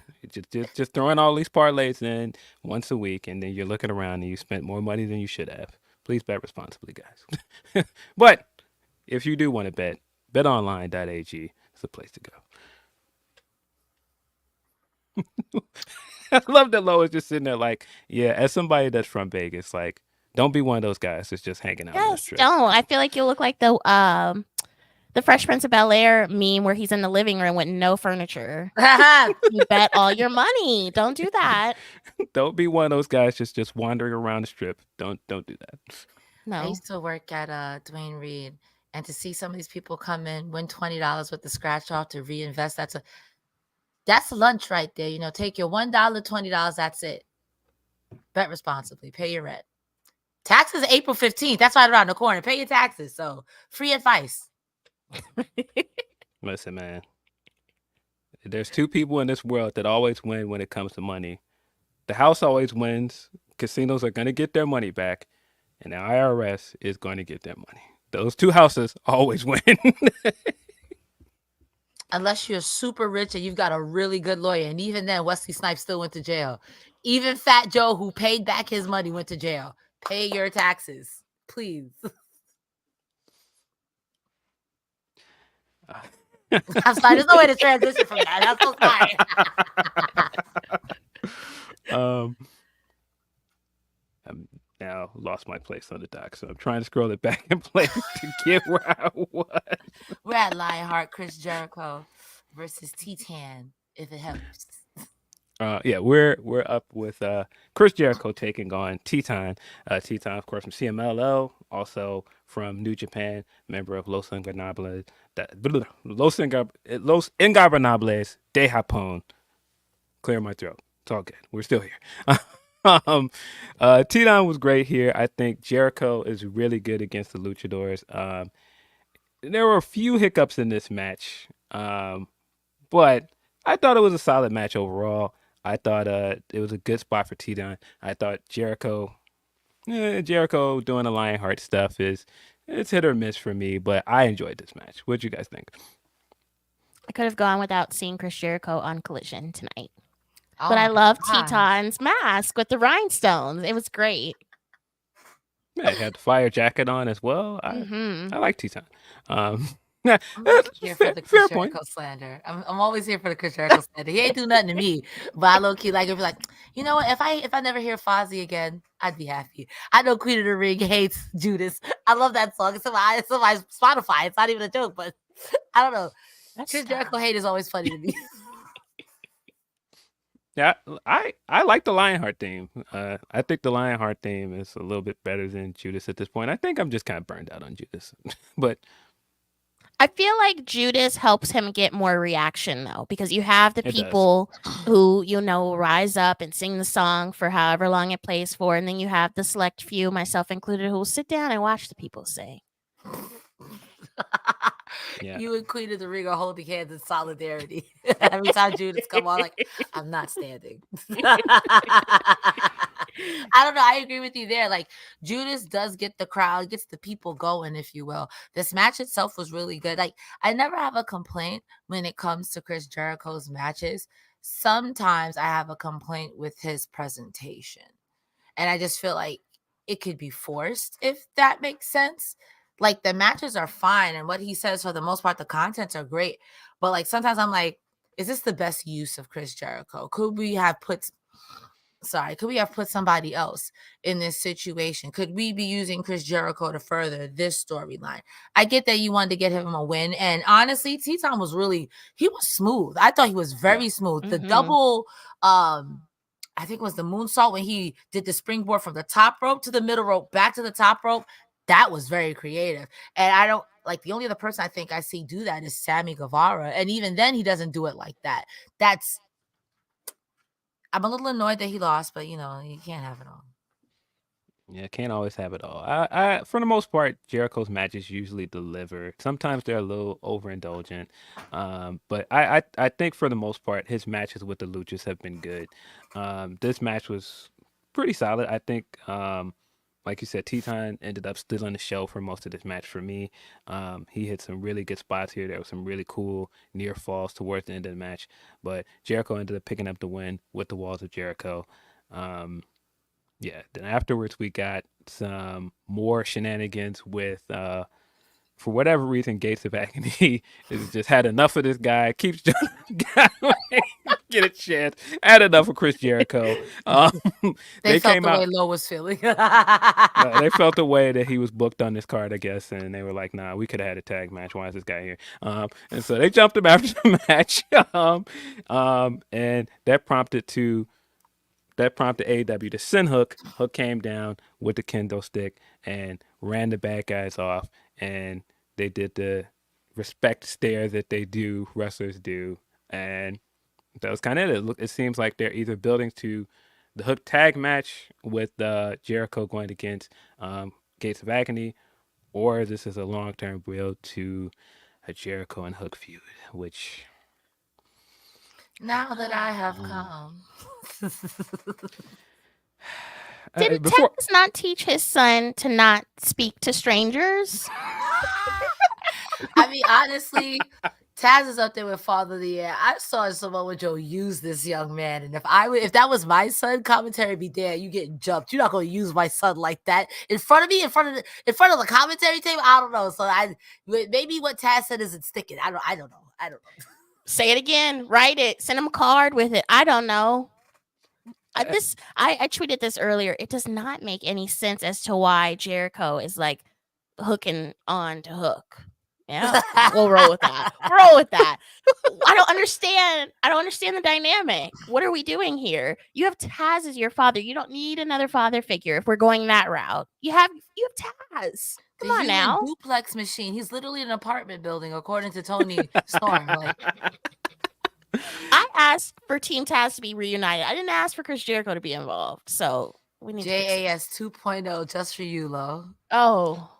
Just throwing all these parlays in once a week, and then you're looking around and you spent more money than you should have. Please bet responsibly, guys. But if you do want to bet, betonline.ag is the place to go. I love that Lois just sitting there like, yeah, as somebody that's from Vegas, like, don't be one of those guys that's just hanging out on the Yes, strip. don't. I feel like you'll look like the Fresh Prince of Bel-Air meme where he's in the living room with no furniture. You bet all your money. Don't do that. Don't be one of those guys just wandering around the strip. Don't do that. I No. used to work at Dwayne Reed, and to see some of these people come in, win $20 with the scratch off to reinvest, that's lunch right there. You know, take your $1, $20, that's it. Bet responsibly. Pay your rent. Taxes April 15th. That's right around the corner. Pay your taxes. So free advice. Listen, man. There's two people in this world that always win when it comes to money. The house always wins. Casinos are going to get their money back, and the IRS is going to get their money. Those two houses always win. Unless you're super rich and you've got a really good lawyer. And even then, Wesley Snipes still went to jail. Even Fat Joe, who paid back his money, went to jail. Pay your taxes, please. I'm sorry. There's no way to transition from that. I'm so sorry. I'm now lost my place on the dock, so I'm trying to scroll it back in place to get where I was. We're at Lionheart, Chris Jericho versus Titan, if it helps. Yeah, we're up with Chris Jericho taking on Titan. Titan, of course, from CMLL, also from New Japan, member of Los Ingobernables de Japón. Clear my throat. It's all good. We're still here. Titan was great here. I think Jericho is really good against the Luchadors. There were a few hiccups in this match, but I thought it was a solid match overall. I thought it was a good spot for Titan. I thought Jericho doing the Lionheart stuff it's hit or miss for me, but I enjoyed this match. What'd you guys think? I could have gone without seeing Chris Jericho on Collision tonight. Oh But I my love God. Teton's mask with the rhinestones. It was great. Yeah, he had the fire jacket on as well. I like Titan. I'm here for the fair Chris point. Jericho slander. I'm always here for the Chris Jericho slander. He ain't do nothing to me, but I low key like if like, you know what? If I never hear Fozzy again, I'd be happy. I know Queen of the Ring hates Judas. I love that song. It's on my Spotify. It's not even a joke, but I don't know. Chris Jericho hate is always funny to me. Yeah, I like the Lionheart theme. I think the Lionheart theme is a little bit better than Judas at this point. I think I'm just kind of burned out on Judas, but I feel like Judas helps him get more reaction though, because you have the It does. people who, rise up and sing the song for however long it plays for. And then you have the select few, myself included, who will sit down and watch the people sing. Yeah. You and Queen of the Ring are holding hands in solidarity. Every time Judas come on, like, I'm not standing. I don't know. I agree with you there. Like, Judas does get the crowd, gets the people going, if you will. This match itself was really good. Like, I never have a complaint when it comes to Chris Jericho's matches. Sometimes I have a complaint with his presentation. And I just feel like it could be forced, if that makes sense. Like, the matches are fine, and what he says, for the most part, the contents are great. But, like, sometimes I'm like, is this the best use of Chris Jericho? Could we have put somebody else in this situation? Could we be using Chris Jericho to further this storyline? I get that you wanted to get him a win, and honestly, Teton was he was smooth. I thought he was very smooth. The double, I think it was the moonsault when he did the springboard from the top rope to the middle rope, back to the top rope. That was very creative. And I don't like, the only other person I think I see do that is Sammy Guevara. And even then he doesn't do it like that. I'm a little annoyed that he lost, but you can't have it all. Yeah, can't always have it all. I for the most part, Jericho's matches usually deliver. Sometimes they're a little overindulgent, but I think for the most part, his matches with the Luchas have been good. This match was pretty solid. I think, like you said, Teton ended up stealing the show for most of this match for me. He hit some really good spots here. There was some really cool near falls towards the end of the match, but Jericho ended up picking up the win with the Walls of Jericho. Um, yeah, then afterwards we got some more shenanigans with for whatever reason Gates of Agony has just had enough of this guy, keeps get a chance, had enough of Chris Jericho. They felt came the way out Lo was feeling. they felt the way that he was booked on this card, I guess, and they were like, nah, we could have had a tag match. Why is this guy here? And so they jumped him after the match. And that prompted AEW to send Hook. Hook came down with the kendo stick and ran the bad guys off. And they did the respect stare that wrestlers do. And that was kind of it. It seems like they're either building to the Hook tag match with Jericho going against Gates of Agony, or this is a long-term build to a Jericho and Hook feud, which... Now that I have come. Did Taz not teach his son to not speak to strangers? I mean, honestly, Taz is up there with Father of the Year. I saw Samoa Joe use this young man, and if that was my son, commentary would be there. You getting jumped. You're not going to use my son like that in front of me, in front of the commentary table. I don't know. So maybe what Taz said isn't sticking. I don't know. Say it again. Write it. Send him a card with it. I don't know. I tweeted this earlier. It does not make any sense as to why Jericho is like hooking on to Hook. Yeah, we'll roll with that. I don't understand the dynamic. What are we doing here? You have Taz as your father. You don't need another father figure if we're going that route. You have Taz. Come on now. Duplex machine. He's literally in an apartment building, according to Toni Storm. I asked for Team Taz to be reunited. I didn't ask for Chris Jericho to be involved. So we need JAS 2.0 just for you, Lo. Oh.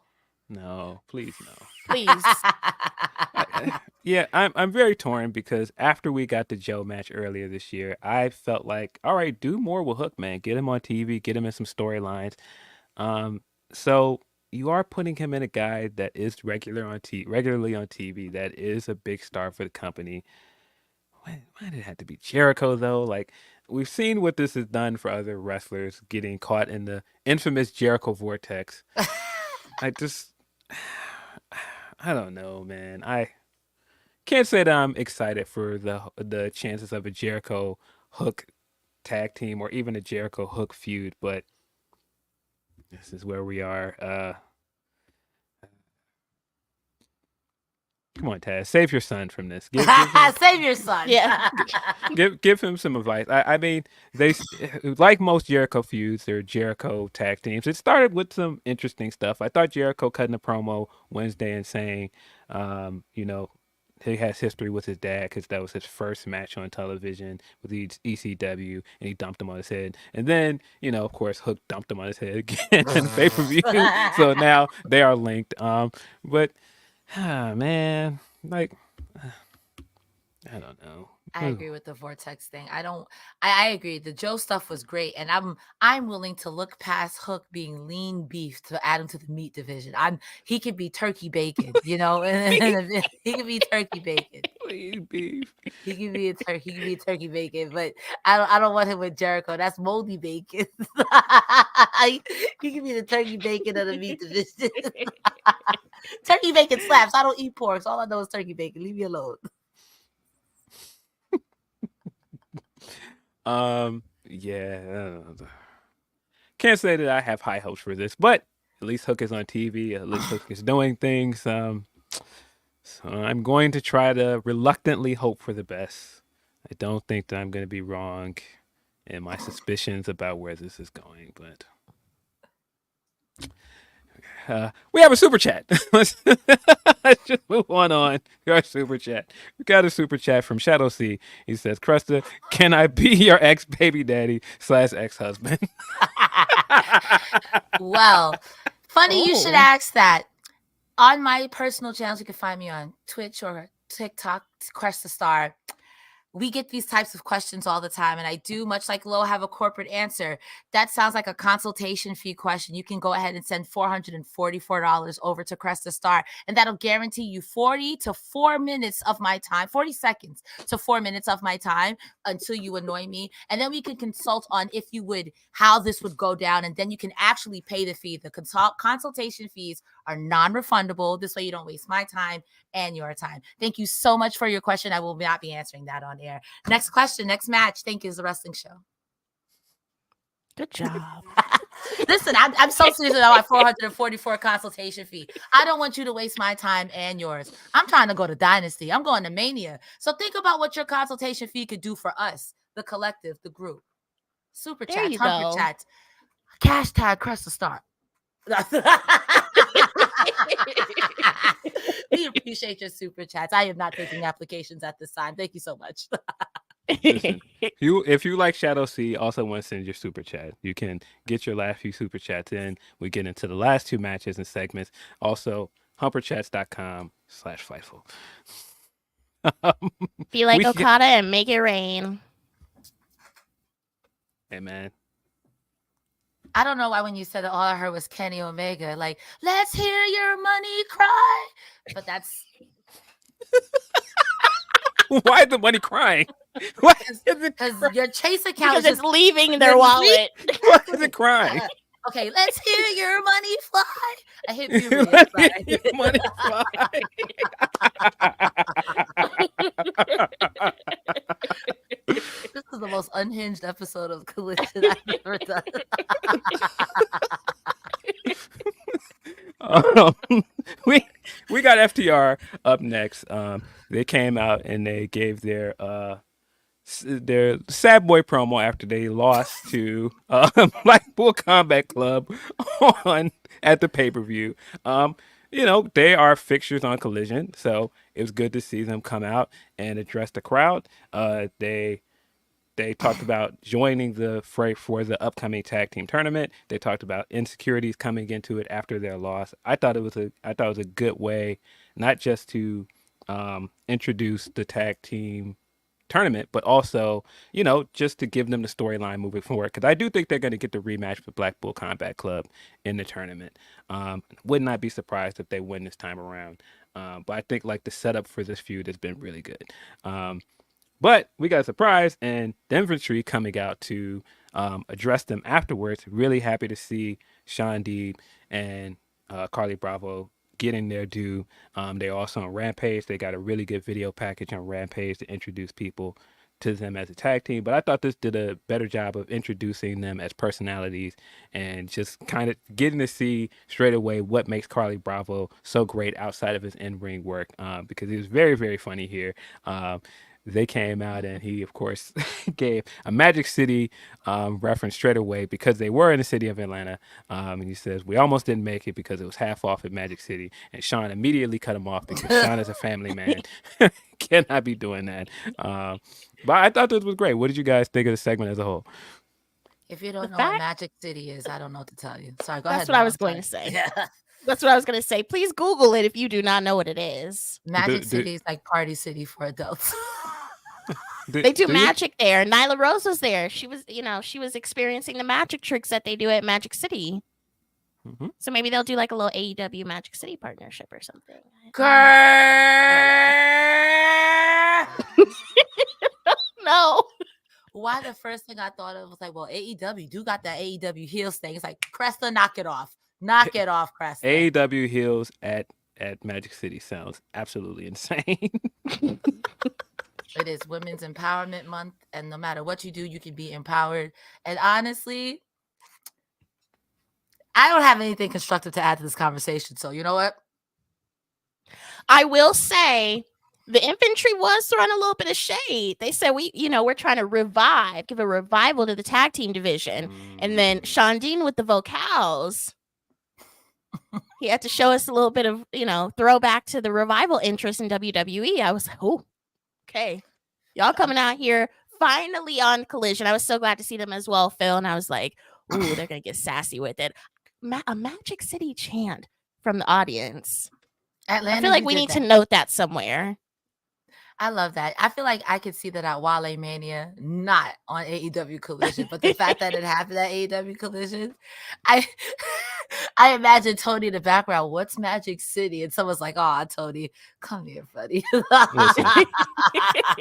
No, please no. Please. Yeah, I'm very torn because after we got the Joe match earlier this year, I felt like, all right, do more with Hook, man. Get him on TV, get him in some storylines. So you are putting him in a guy that is regularly on TV, that is a big star for the company. Why did it have to be Jericho, though? Like, we've seen what this has done for other wrestlers getting caught in the infamous Jericho vortex. I don't know, man. I can't say that I'm excited for the chances of a Jericho Hook tag team or even a Jericho Hook feud, but this is where we are. Come on, Taz, save your son from this. Save your son. Yeah. give him some advice. I mean, they like most Jericho feuds, they're Jericho tag teams. It started with some interesting stuff. I thought Jericho cutting a promo Wednesday and saying, he has history with his dad because that was his first match on television with the ECW, and he dumped him on his head. And then, of course, Hook dumped him on his head again in the pay-per-view. So now they are linked. But man, like, I don't know. I agree with the vortex thing. I agree. The Joe stuff was great, and I'm willing to look past Hook being lean beef to add him to the meat division. He could be turkey bacon, he could be turkey bacon. Lean beef. He could be turkey bacon, but I don't want him with Jericho. That's moldy bacon. He could be the turkey bacon of the meat division. Turkey bacon slaps. I don't eat pork, so all I know is turkey bacon. Leave me alone. Yeah. Can't say that I have high hopes for this, but at least Hook is on TV. At least Hook is doing things. So I'm going to try to reluctantly hope for the best. I don't think that I'm going to be wrong in my suspicions about where this is going, but we have a super chat. Let's just move on to our super chat. We got a super chat from Shadow C. He says, Cresta, can I be your ex-baby daddy / ex-husband? Well, funny you should Oh. ask that. On my personal channels, you can find me on Twitch or TikTok, Cresta Star. We get these types of questions all the time, and I do, much like Lo, have a corporate answer. That sounds like a consultation fee question. You can go ahead and send $444 over to Cresta Star, and that'll guarantee you 40 to 4 minutes of my time, 40 seconds to 4 minutes of my time until you annoy me. And then we can consult on if you would, how this would go down, and then you can actually pay the fee. The consultation fees are non-refundable. This way you don't waste my time and your time. Thank you so much for your question. I will not be answering that on air. Next question, next match. Thank you. Is the wrestling show. Good job. Listen, I'm so serious about my 444 consultation fee. I don't want you to waste my time and yours. I'm trying to go to Dynasty. I'm going to Mania. So think about what your consultation fee could do for us, the collective, the group. Super There chat, you Humper go. chat, hashtag Cresta Star. We appreciate your super chats. I am not taking applications at this time. Thank you so much. Listen, if you like Shadow C, also want to send your super chat. You can get your last few super chats in. We get into the last two matches and segments. Also, humperchats.com/Fightful. Be like We- Okada and make it rain. Hey, man. I don't know why when you said it, all I heard was Kenny Omega, like, let's hear your money cry. But that's Why is the money crying? Why is it because crying? your Chase account Because is it's just, leaving their It's wallet. Why is it crying? okay, let's hear your money fly. I hit puberty. Let I'm me sorry. money This is the most unhinged episode of Collision I've ever done. We got FTR up next. They came out and they gave their sad boy promo after they lost to Blackpool Combat Club at the pay-per-view. They are fixtures on Collision, so it was good to see them come out and address the crowd. They talked about joining the fray for the upcoming tag team tournament. They talked about insecurities coming into it after their loss. I thought it was a good way, not just to introduce the tag team tournament, but also, just to give them the storyline moving forward. Because I do think they're going to get the rematch with Blackpool Combat Club in the tournament. Would not be surprised if they win this time around. But I think the setup for this feud has been really good. But we got a surprise, and the Infantry coming out to address them afterwards. Really happy to see Sean Deeb and Carly Bravo getting their due. They're also on Rampage. They got a really good video package on Rampage to introduce people to them as a tag team. But I thought this did a better job of introducing them as personalities and just kind of getting to see straight away what makes Carly Bravo so great outside of his in-ring work, because he was very, very funny here. They came out and he, of course, gave a Magic City reference straight away because they were in the city of Atlanta. And he says, we almost didn't make it because it was half off at Magic City. And Sean immediately cut him off because Sean is a family man. Cannot be doing that. But I thought this was great. What did you guys think of the segment as a whole? If you don't know fact- what Magic City is, I don't know what to tell you. Sorry, go That's ahead. what I Mom, was going sorry. to say. Yeah. That's what I was going to say. Please Google it if you do not know what it is. Magic City is like Party City for adults. They do magic there. Nyla Rose was there. She was, she was experiencing the magic tricks that they do at Magic City. Mm-hmm. So maybe they'll do like a little AEW Magic City partnership or something. Girl. No. Why the first thing I thought of was like, well, AEW do got that AEW heels thing. It's like, Cresta, knock it off. Knock it off, Cresta. AEW heels at Magic City sounds absolutely insane. It is Women's Empowerment Month, and no matter what you do, you can be empowered. And honestly, I don't have anything constructive to add to this conversation. So you know what? I will say the Infantry was throwing a little bit of shade. They said we're trying to give a revival to the tag team division. And then Sean Dean with the vocals, he had to show us a little bit of, throwback to the revival interest in WWE. I was like, oh, okay. Y'all coming out here finally on Collision. I was so glad to see them as well, Phil. And I was like, ooh, they're gonna get sassy with it. A Magic City chant from the audience. Atlanta, I feel like you we did need that. to note that somewhere. I love that. I feel like I could see that at Wale Mania, not on AEW Collision, but the fact that it happened at AEW Collision, I I imagine Tony in the background. What's Magic City? And someone's like, "Oh, Tony, come here, buddy." Listen,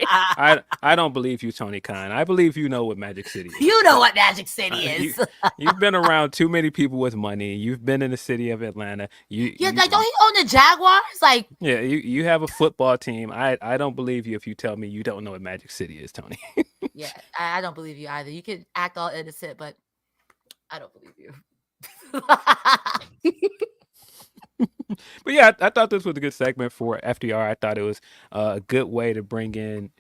I don't believe you, Tony Khan. I believe you know what Magic City is. You know what Magic City is. You've been around too many people with money. You've been in the city of Atlanta. Like, don't he own the Jaguars? Like, yeah, you have a football team. I don't believe you if you tell me you don't know what Magic City is, Tony. yeah, I don't believe you either. You could act all innocent, but I don't believe you. But yeah, I thought this was a good segment for FDR. I thought it was a good way to bring in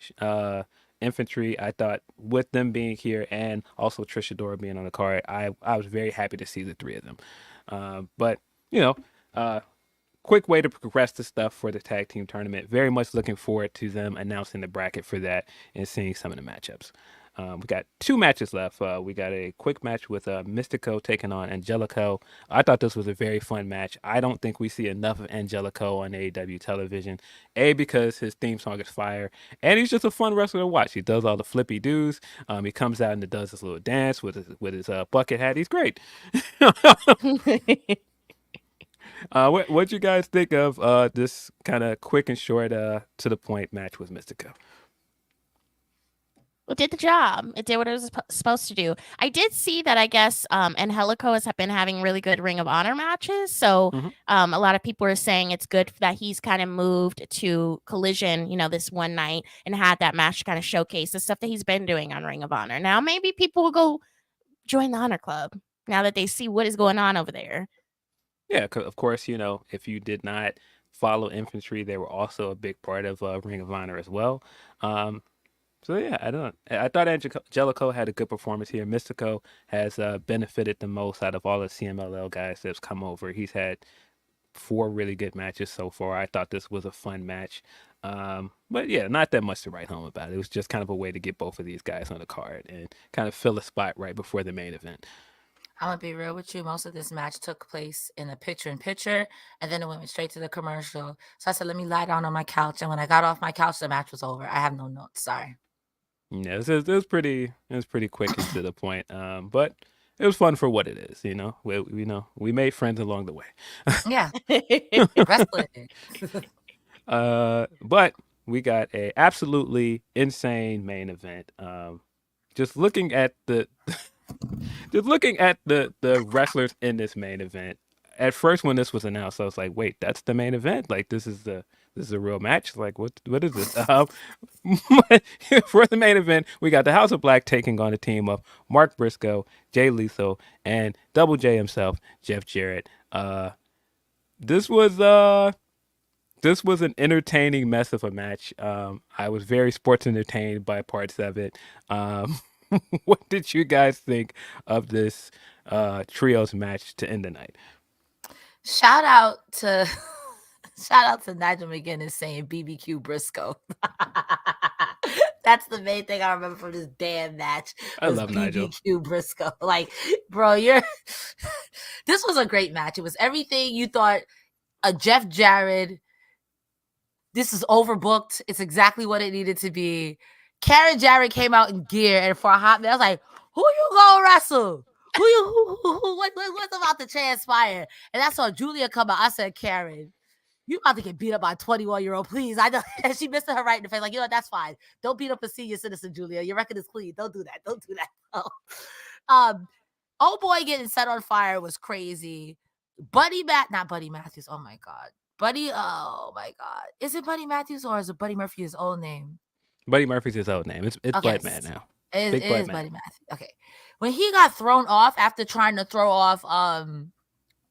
Infantry. I thought with them being here and also Trish Adora being on the card, I was very happy to see the three of them. But quick way to progress the stuff for the tag team tournament. Very much looking forward to them announcing the bracket for that and seeing some of the matchups. We got 2 matches left. We got a quick match with Mystico taking on Angelico. I thought this was a very fun match. I don't think we see enough of Angelico on AEW television. Because his theme song is fire, and he's just a fun wrestler to watch. He does all the flippy doos. He comes out and does this little dance with his bucket hat. He's great. What you guys think of this kind of quick and short, to the point match with Mystico? It did the job. It did what it was supposed to do. I did see that, I guess, Angelico has been having really good Ring of Honor matches. So a lot of people are saying it's good that he's kind of moved to Collision, this one night and had that match to kind of showcase the stuff that he's been doing on Ring of Honor. Now, maybe people will go join the Honor Club now that they see what is going on over there. Yeah, of course, if you did not follow Infantry, they were also a big part of Ring of Honor as well. So yeah, I thought Angelico had a good performance here. Mystico has benefited the most out of all the CMLL guys that's come over. He's had 4 really good matches so far. I thought this was a fun match. But yeah, not that much to write home about. It was just kind of a way to get both of these guys on the card and kind of fill a spot right before the main event. I'm gonna be real with you. Most of this match took place in a picture-in-picture, and then it went straight to the commercial. So I said, let me lie down on my couch. And when I got off my couch, the match was over. I have no notes. Sorry. Yeah, it was pretty quick and to the point. But it was fun for what it is. We made friends along the way. Yeah, wrestling. But we got a absolutely insane main event. Just looking at the wrestlers in this main event. At first, when this was announced, I was like, "Wait, that's the main event? Like, this is a real match? Like, what is this?" For the main event, we got the House of Black taking on a team of Mark Briscoe, Jay Lethal, and Double J himself, Jeff Jarrett. This was an entertaining mess of a match. I was very sports entertained by parts of it. What did you guys think of this trios match to end the night? Shout out to Nigel McGuinness saying BBQ Briscoe. That's the main thing I remember from this damn match. I love Nigel. BBQ Briscoe. Like, bro, this was a great match. It was everything you thought a Jeff Jarrett. This is overbooked. It's exactly what it needed to be. Karen Jarrett came out in gear, and for a hot minute, I was like, who you gonna wrestle? What's about to transpire? And I saw Julia come out. I said, Karen, you about to get beat up by a 21-year-old, please. I know. And she missed her right in the face. Like, that's fine. Don't beat up a senior citizen, Julia. Your record is clean. Don't do that. Don't do that. Oh boy, getting set on fire was crazy. Not Buddy Matthews. Oh my God. Oh my God. Is it Buddy Matthews or is it Buddy Murphy his old name? Buddy Murphy's his old name. It's okay. Blood Man now. It is Buddy Matthews. Okay. When he got thrown off after trying to throw off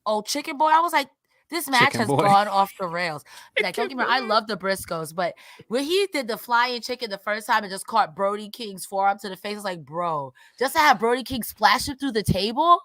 old Chicken Boy, I was like, this match has gone off the rails. Like, don't get me wrong, I love the Briscoes, but when he did the flying chicken the first time and just caught Brody King's forearm to the face, I was like, bro, just to have Brody King splash him through the table,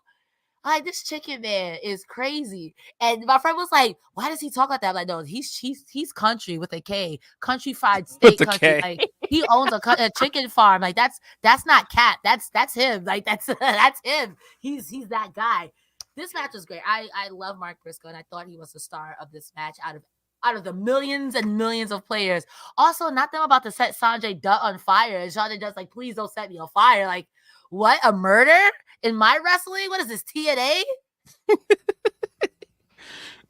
like, this chicken man is crazy. And my friend was like, why does he talk like that? I'm like, no, he's country with a K. Country fried steak country. Like, he owns a chicken farm. Like that's not Cap. That's him. Like that's him. He's that guy. This match was great. I love Mark Briscoe, and I thought he was the star of this match out of the millions and millions of players. Also, not them about to set Sanjay Dutt on fire. And Sanjay Dutt's like, please don't set me on fire. Like, what? A murder in my wrestling? What is this, TNA?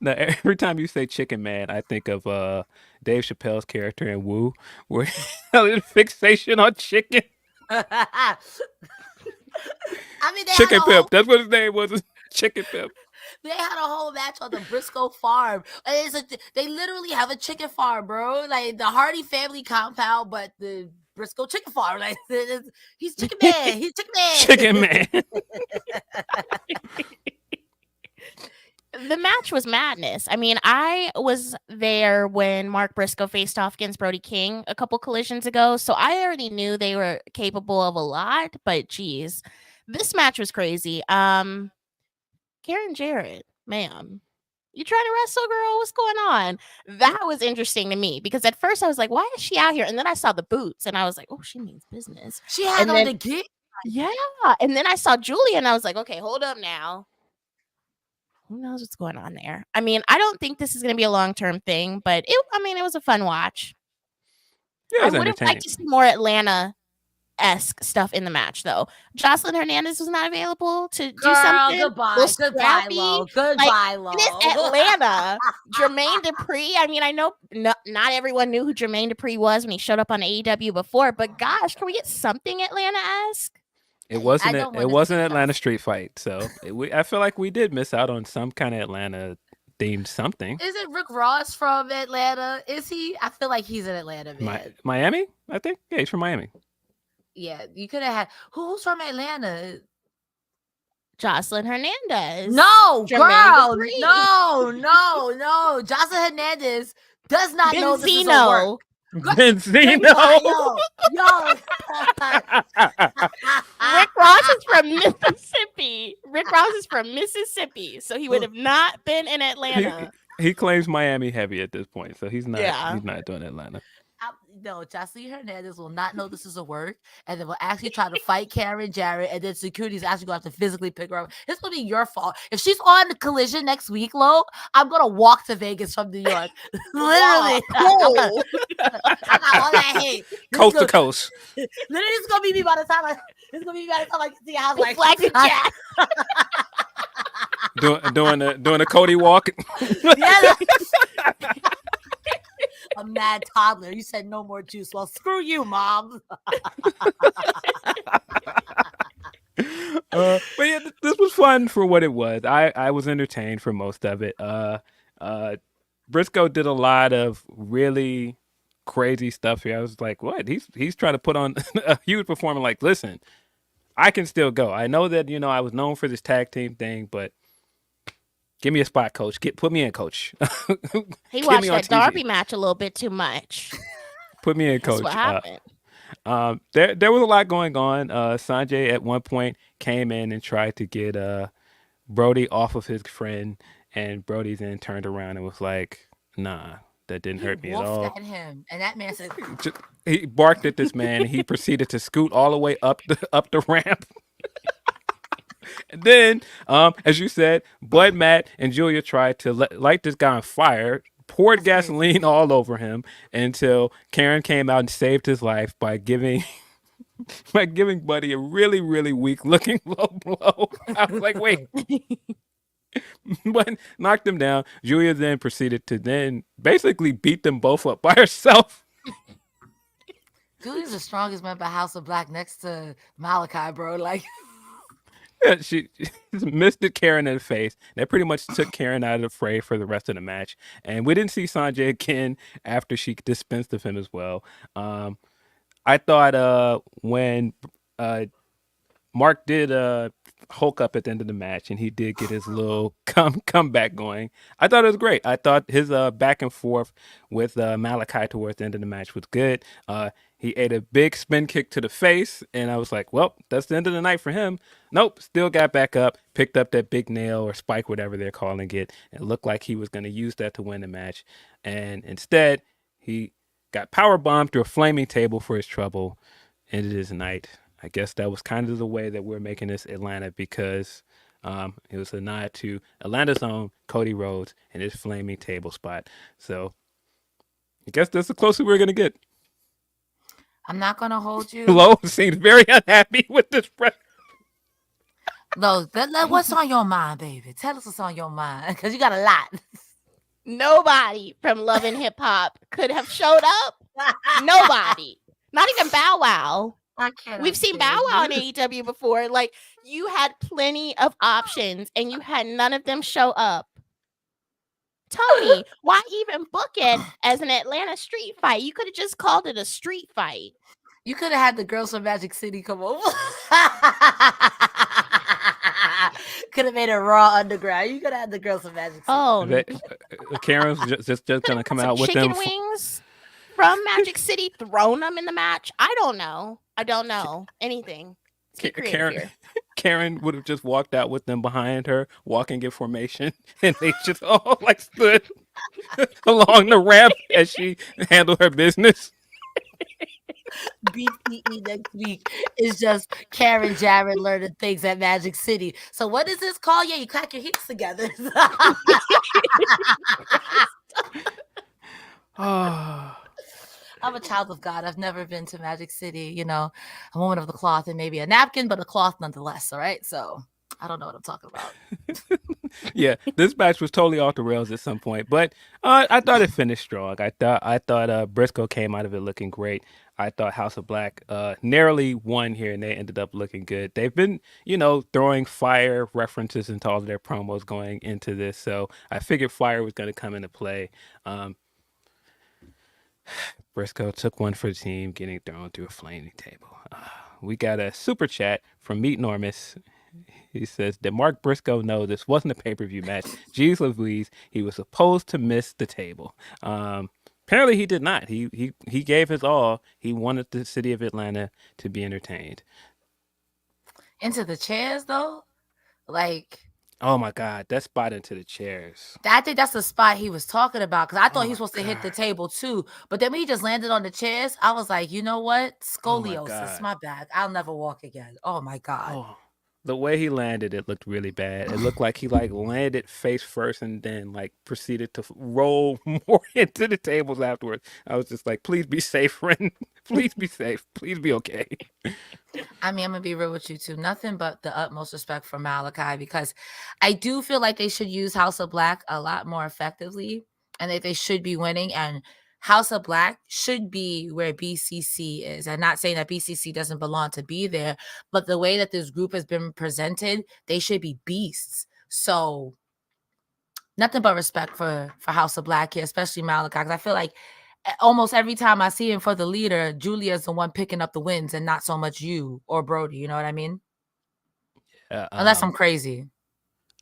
Now, every time you say Chicken Man, I think of Dave Chappelle's character in Woo, where he had a fixation on chicken. I mean, Chicken Pimp. That's what his name was. Chicken Pimp. They had a whole match on the Briscoe farm. They literally have a chicken farm, bro. Like the Hardy family compound, but the Briscoe chicken farm. Like he's Chicken Man. He's Chicken Man. Chicken Man. The match was madness. I mean, I was there when Mark Briscoe faced off against Brody King a couple collisions ago, so I already knew they were capable of a lot, but geez, this match was crazy. Karen Jarrett, ma'am, you trying to wrestle, girl? What's going on? That was interesting to me because at first I was like, why is she out here? And then I saw the boots and I was like, oh, she means business. She had on the gear. Yeah. And then I saw Julia and I was like, okay, hold up now. Who knows what's going on there? I mean, I don't think this is going to be a long-term thing, but it was a fun watch. Yeah, I would have liked to see more Atlanta-esque stuff in the match, though. Jocelyn Hernandez was not available to do something. Goodbye, Lo. Goodbye, Lo. It is Atlanta. Jermaine Dupri. I mean, I know not everyone knew who Jermaine Dupri was when he showed up on AEW before, but gosh, can we get something Atlanta-esque? It wasn't Atlanta Street Fight, so I feel like we did miss out on some kind of Atlanta themed something. Is it Rick Ross from Atlanta? Is he? I feel like he's in Atlanta, man. Miami, I think. Yeah, he's from Miami. Yeah, you could have had who's from Atlanta? Jocelyn Hernandez. No, girl. No. Jocelyn Hernandez does not know this is a work. Benzino. Yo. Rick Ross is from Mississippi. So he would have not been in Atlanta. He claims Miami heavy at this point, so he's not. Yeah. He's not doing Atlanta. No, Jocelyn Hernandez will not know this is a work, and then will actually try to fight Karen Jarrett, and then security's actually going to have to physically pick her up. It's going to be your fault. If she's on the Collision next week, Lo, I'm going to walk to Vegas from New York. Literally. I got all that hate. Coast to coast. Literally, it's going to be me by the time I get to the house. Like, doing a Cody walk. Yeah. A mad toddler. You said no more juice. Well, screw you, Mom. But yeah, this was fun for what it was. I was entertained for most of it. Briscoe did a lot of really crazy stuff here. I was like, what? He's trying to put on a huge performance. Like, listen, I can still go. I know that, I was known for this tag team thing, but give me a spot, coach. Put me in, coach. He watched that Darby match a little bit too much. Put me in, coach. That's what happened. There was a lot going on. Sanjay at one point came in and tried to get Brody off of his friend, and Brody then turned around and was like, nah, that didn't hurt me at all. At him, and that man said, he barked at this man. And he proceeded to scoot all the way up the ramp. And then, as you said, Bud, Matt, and Julia tried to light this guy on fire, poured gasoline all over him until Karen came out and saved his life by giving Buddy a really, really weak looking low blow. I was like, wait. But knocked him down. Julia then proceeded to then basically beat them both up by herself. Julia's the strongest member of House of Black next to Malakai, bro. Like, yeah, she missed Karen in the face. That pretty much took Karen out of the fray for the rest of the match. And we didn't see Sanjay again after she dispensed of him as well. I thought when Mark did Hulk up at the end of the match and he did get his little comeback going, I thought it was great. I thought his back and forth with Malakai towards the end of the match was good. He ate a big spin kick to the face, and I was like, well, that's the end of the night for him. Nope, still got back up, picked up that big nail or spike, whatever they're calling it. It looked like he was going to use that to win the match. And instead, he got power bombed through a flaming table for his trouble, ended his night. I guess that was kind of the way that we're making this Atlanta because it was a nod to Atlanta's own Cody Rhodes and his flaming table spot. So I guess that's the closest we're gonna get. I'm not gonna hold you. Lo seems very unhappy with this press. Lo, what's on your mind, baby? Tell us what's on your mind, because you got a lot. Nobody from Love and Hip Hop could have showed up. Nobody. Not even Bow Wow. We've seen Bow Wow on AEW before. Like, you had plenty of options and you had none of them show up. Tony, why even book it as an Atlanta street fight? You could have just called it a street fight. You could have had the girls from Magic City come over. Could have made it Raw Underground. You could have had the girls from Magic City. Oh, Karen's just gonna come out with chicken them wings from Magic City, thrown them in the match. I don't know anything. Karen would have just walked out with them behind her, walking in formation, and they just all like stood along the ramp as she handled her business. BTE next week is just Karen Jarrett learning things at Magic City. So what is this called? Yeah, you crack your heels together. I'm a child of God. I've never been to Magic City. You know, a woman of the cloth and maybe a napkin, but a cloth nonetheless. All right. So I don't know what I'm talking about. Yeah, this match was totally off the rails at some point, but I thought it finished strong. I thought Briscoe came out of it looking great. I thought House of Black narrowly won here, and they ended up looking good. They've been, throwing fire references into all of their promos going into this, so I figured fire was going to come into play. Briscoe took one for the team, getting thrown through a flaming table. We got a super chat from Meet Normus. He says, did Mark Briscoe know this wasn't a pay-per-view match? Jeez Louise, he was supposed to miss the table. Apparently he did not. He gave his all. He wanted the city of Atlanta to be entertained. Into the chairs, though? Like... Oh, my God. That spot into the chairs. I think that's the spot he was talking about, because I thought he was supposed to hit the table, too. But then when he just landed on the chairs, I was like, you know what? Scoliosis. My bad. I'll never walk again. Oh, my God. Oh. The way he landed, it looked really bad. It looked like he landed face first and then proceeded to roll more into the tables afterwards. I was just like, please be safe, friend. Please be safe. Please be okay. I mean, I'm going to be real with you too. Nothing but the utmost respect for Malakai, because I do feel like they should use House of Black a lot more effectively and that they should be winning. And House of Black should be where BCC is. I'm not saying that BCC doesn't belong to be there, but the way that this group has been presented, they should be beasts. So nothing but respect for House of Black here, especially Malakai, because I feel like almost every time I see him for the leader, Julia's the one picking up the wins and not so much you or Brody. You know what I mean? Yeah, unless I'm crazy.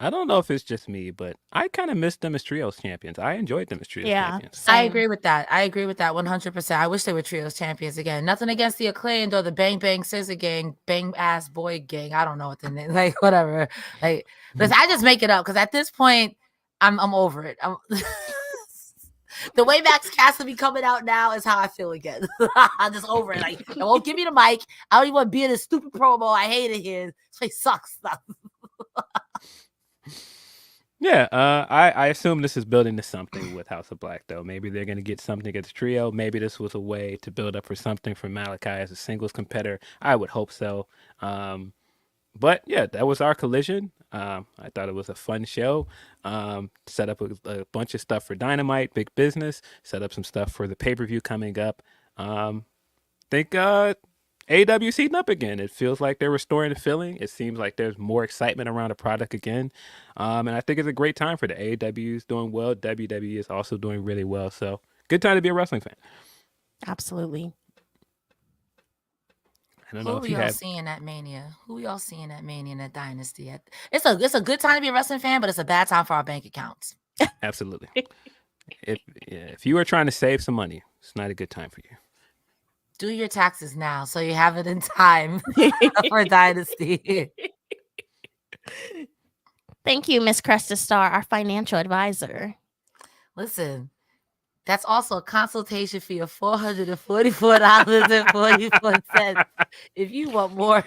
I don't know if it's just me, but I kind of missed them as trios champions. I enjoyed them as trios champions. Same. I agree with that. 100%. I wish they were trios champions again. Nothing against the Acclaimed or the Bang Bang Scissor Gang, Bang Ass Boy Gang. I don't know what the name, whatever. Listen, I just make it up because at this point, I'm over it. The way Max Cassidy coming out now is how I feel again. I'm just over it. It won't give me the mic. I don't even want to be in this stupid promo. I hate it here. This place sucks. Yeah, I assume this is building to something with House of Black, though. Maybe they're going to get something against trio. Maybe this was a way to build up for something for Malakai as a singles competitor. I would hope so. But yeah, that was our Collision. I thought it was a fun show. Set up a bunch of stuff for Dynamite, big business. Set up some stuff for the pay-per-view coming up. Think AEW's heating up again. It feels like they're restoring the feeling. It seems like there's more excitement around the product again. And I think it's a great time for the AEW is doing well. WWE is also doing really well. So good time to be a wrestling fan. Absolutely. I don't know Who y'all seeing at Mania? Who y'all seeing at Mania and at Dynasty? It's a good time to be a wrestling fan, but it's a bad time for our bank accounts. Absolutely. If you are trying to save some money, it's not a good time for you. Do your taxes now so you have it in time for Dynasty. Thank you, Miss Cresta Star, our financial advisor. Listen, That's also a consultation fee of $444.44. If you want more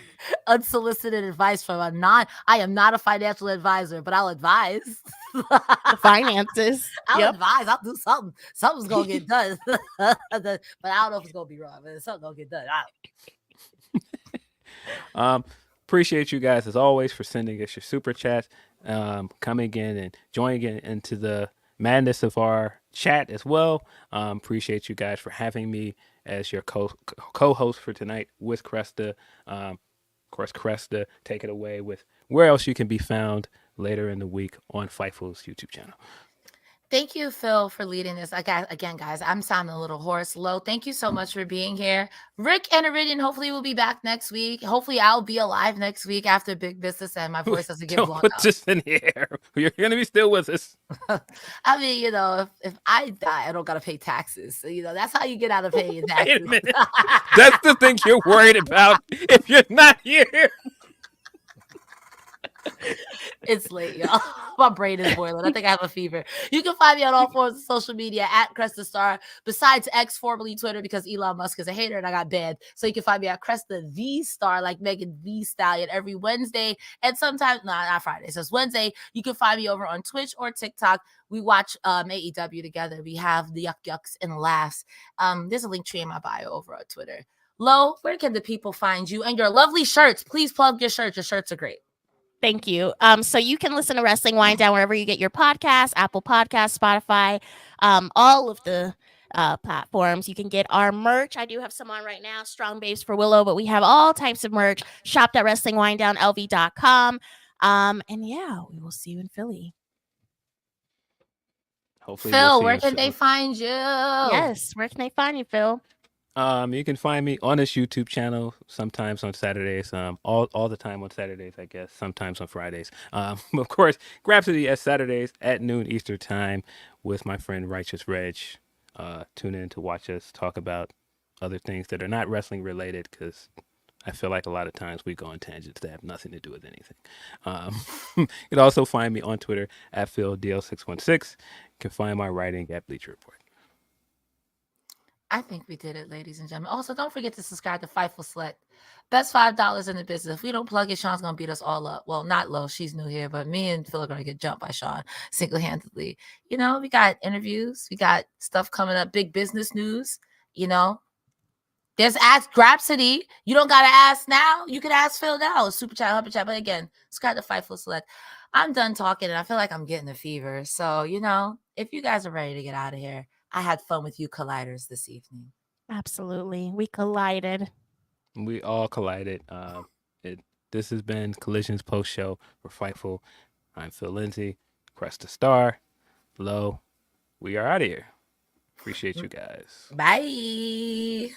unsolicited advice from I am not a financial advisor, but I'll advise. The finances. I'll Yep. advise. I'll do something. Something's gonna get done. But I don't know if it's gonna be wrong. But something's gonna get done. Appreciate you guys as always for sending us your super chats, coming in and joining into the madness of our chat as well. Appreciate you guys for having me as your co-host for tonight with Cresta. Of course, Cresta, take it away with where else you can be found later in the week on Fightful's YouTube channel. Thank you, Phil, for leading this. Again, guys, I'm sounding a little hoarse. Low, thank you so much for being here. Rick and Iridian, hopefully we'll be back next week. Hopefully I'll be alive next week after Big Business and my voice doesn't get blown Don't put out. this in the air. You're going to be still with us. I mean, if I die, I don't got to pay taxes. So, that's how you get out of paying Wait a taxes. minute. That's the thing you're worried about if you're not here. It's late, y'all. My brain is boiling. I think I have a fever. You can find me on all forms of social media at Cresta Star, besides X, formerly Twitter, because Elon Musk is a hater and I got banned. So you can find me at Cresta the Star, like Megan the Stallion, every Wednesday and sometimes not Friday. So it's Wednesday. You can find me over on Twitch or TikTok. We watch AEW together. We have the yucks and laughs. There's a link tree in my bio over on Twitter. Lo, where can the people find you and your lovely shirts? Please plug your shirts. Your shirts are great. Thank you. So you can listen to Wrestling Wind Down wherever you get your podcasts, Apple Podcasts, Spotify, all of the platforms. You can get our merch. I do have some on right now, Strong Babes for Willow, but we have all types of merch shopped at WrestlingWindDownLV.com. And yeah, we will see you in Philly. Hopefully Phil, we'll where can they find you? Yes, where can they find you, Phil? You can find me on this YouTube channel sometimes on Saturdays, all the time on Saturdays, I guess, sometimes on Fridays. Of course, Grapsody at Saturdays at noon Eastern time with my friend Righteous Reg. Tune in to watch us talk about other things that are not wrestling related, because I feel like a lot of times we go on tangents that have nothing to do with anything. You can also find me on Twitter at PhilDL616. You can find my writing at Bleacher Report. I think we did it, ladies and gentlemen. Also, don't forget to subscribe to Fightful Select. Best $5 in the business. If we don't plug it, Sean's going to beat us all up. Well, not Lo. She's new here, but me and Phil are going to get jumped by Sean single-handedly. We got interviews. We got stuff coming up. Big business news. There's Ask Grapsody. You don't got to ask now. You can ask Phil now. Super chat, hyper chat. But again, subscribe to Fightful Select. I'm done talking, and I feel like I'm getting a fever. So, if you guys are ready to get out of here, I had fun with you colliders this evening. Absolutely. We collided. We all collided. This has been Collision's post show for Fightful. I'm Phil Lindsay, Cresta Star, Lo. We are out of here. Appreciate you guys. Bye.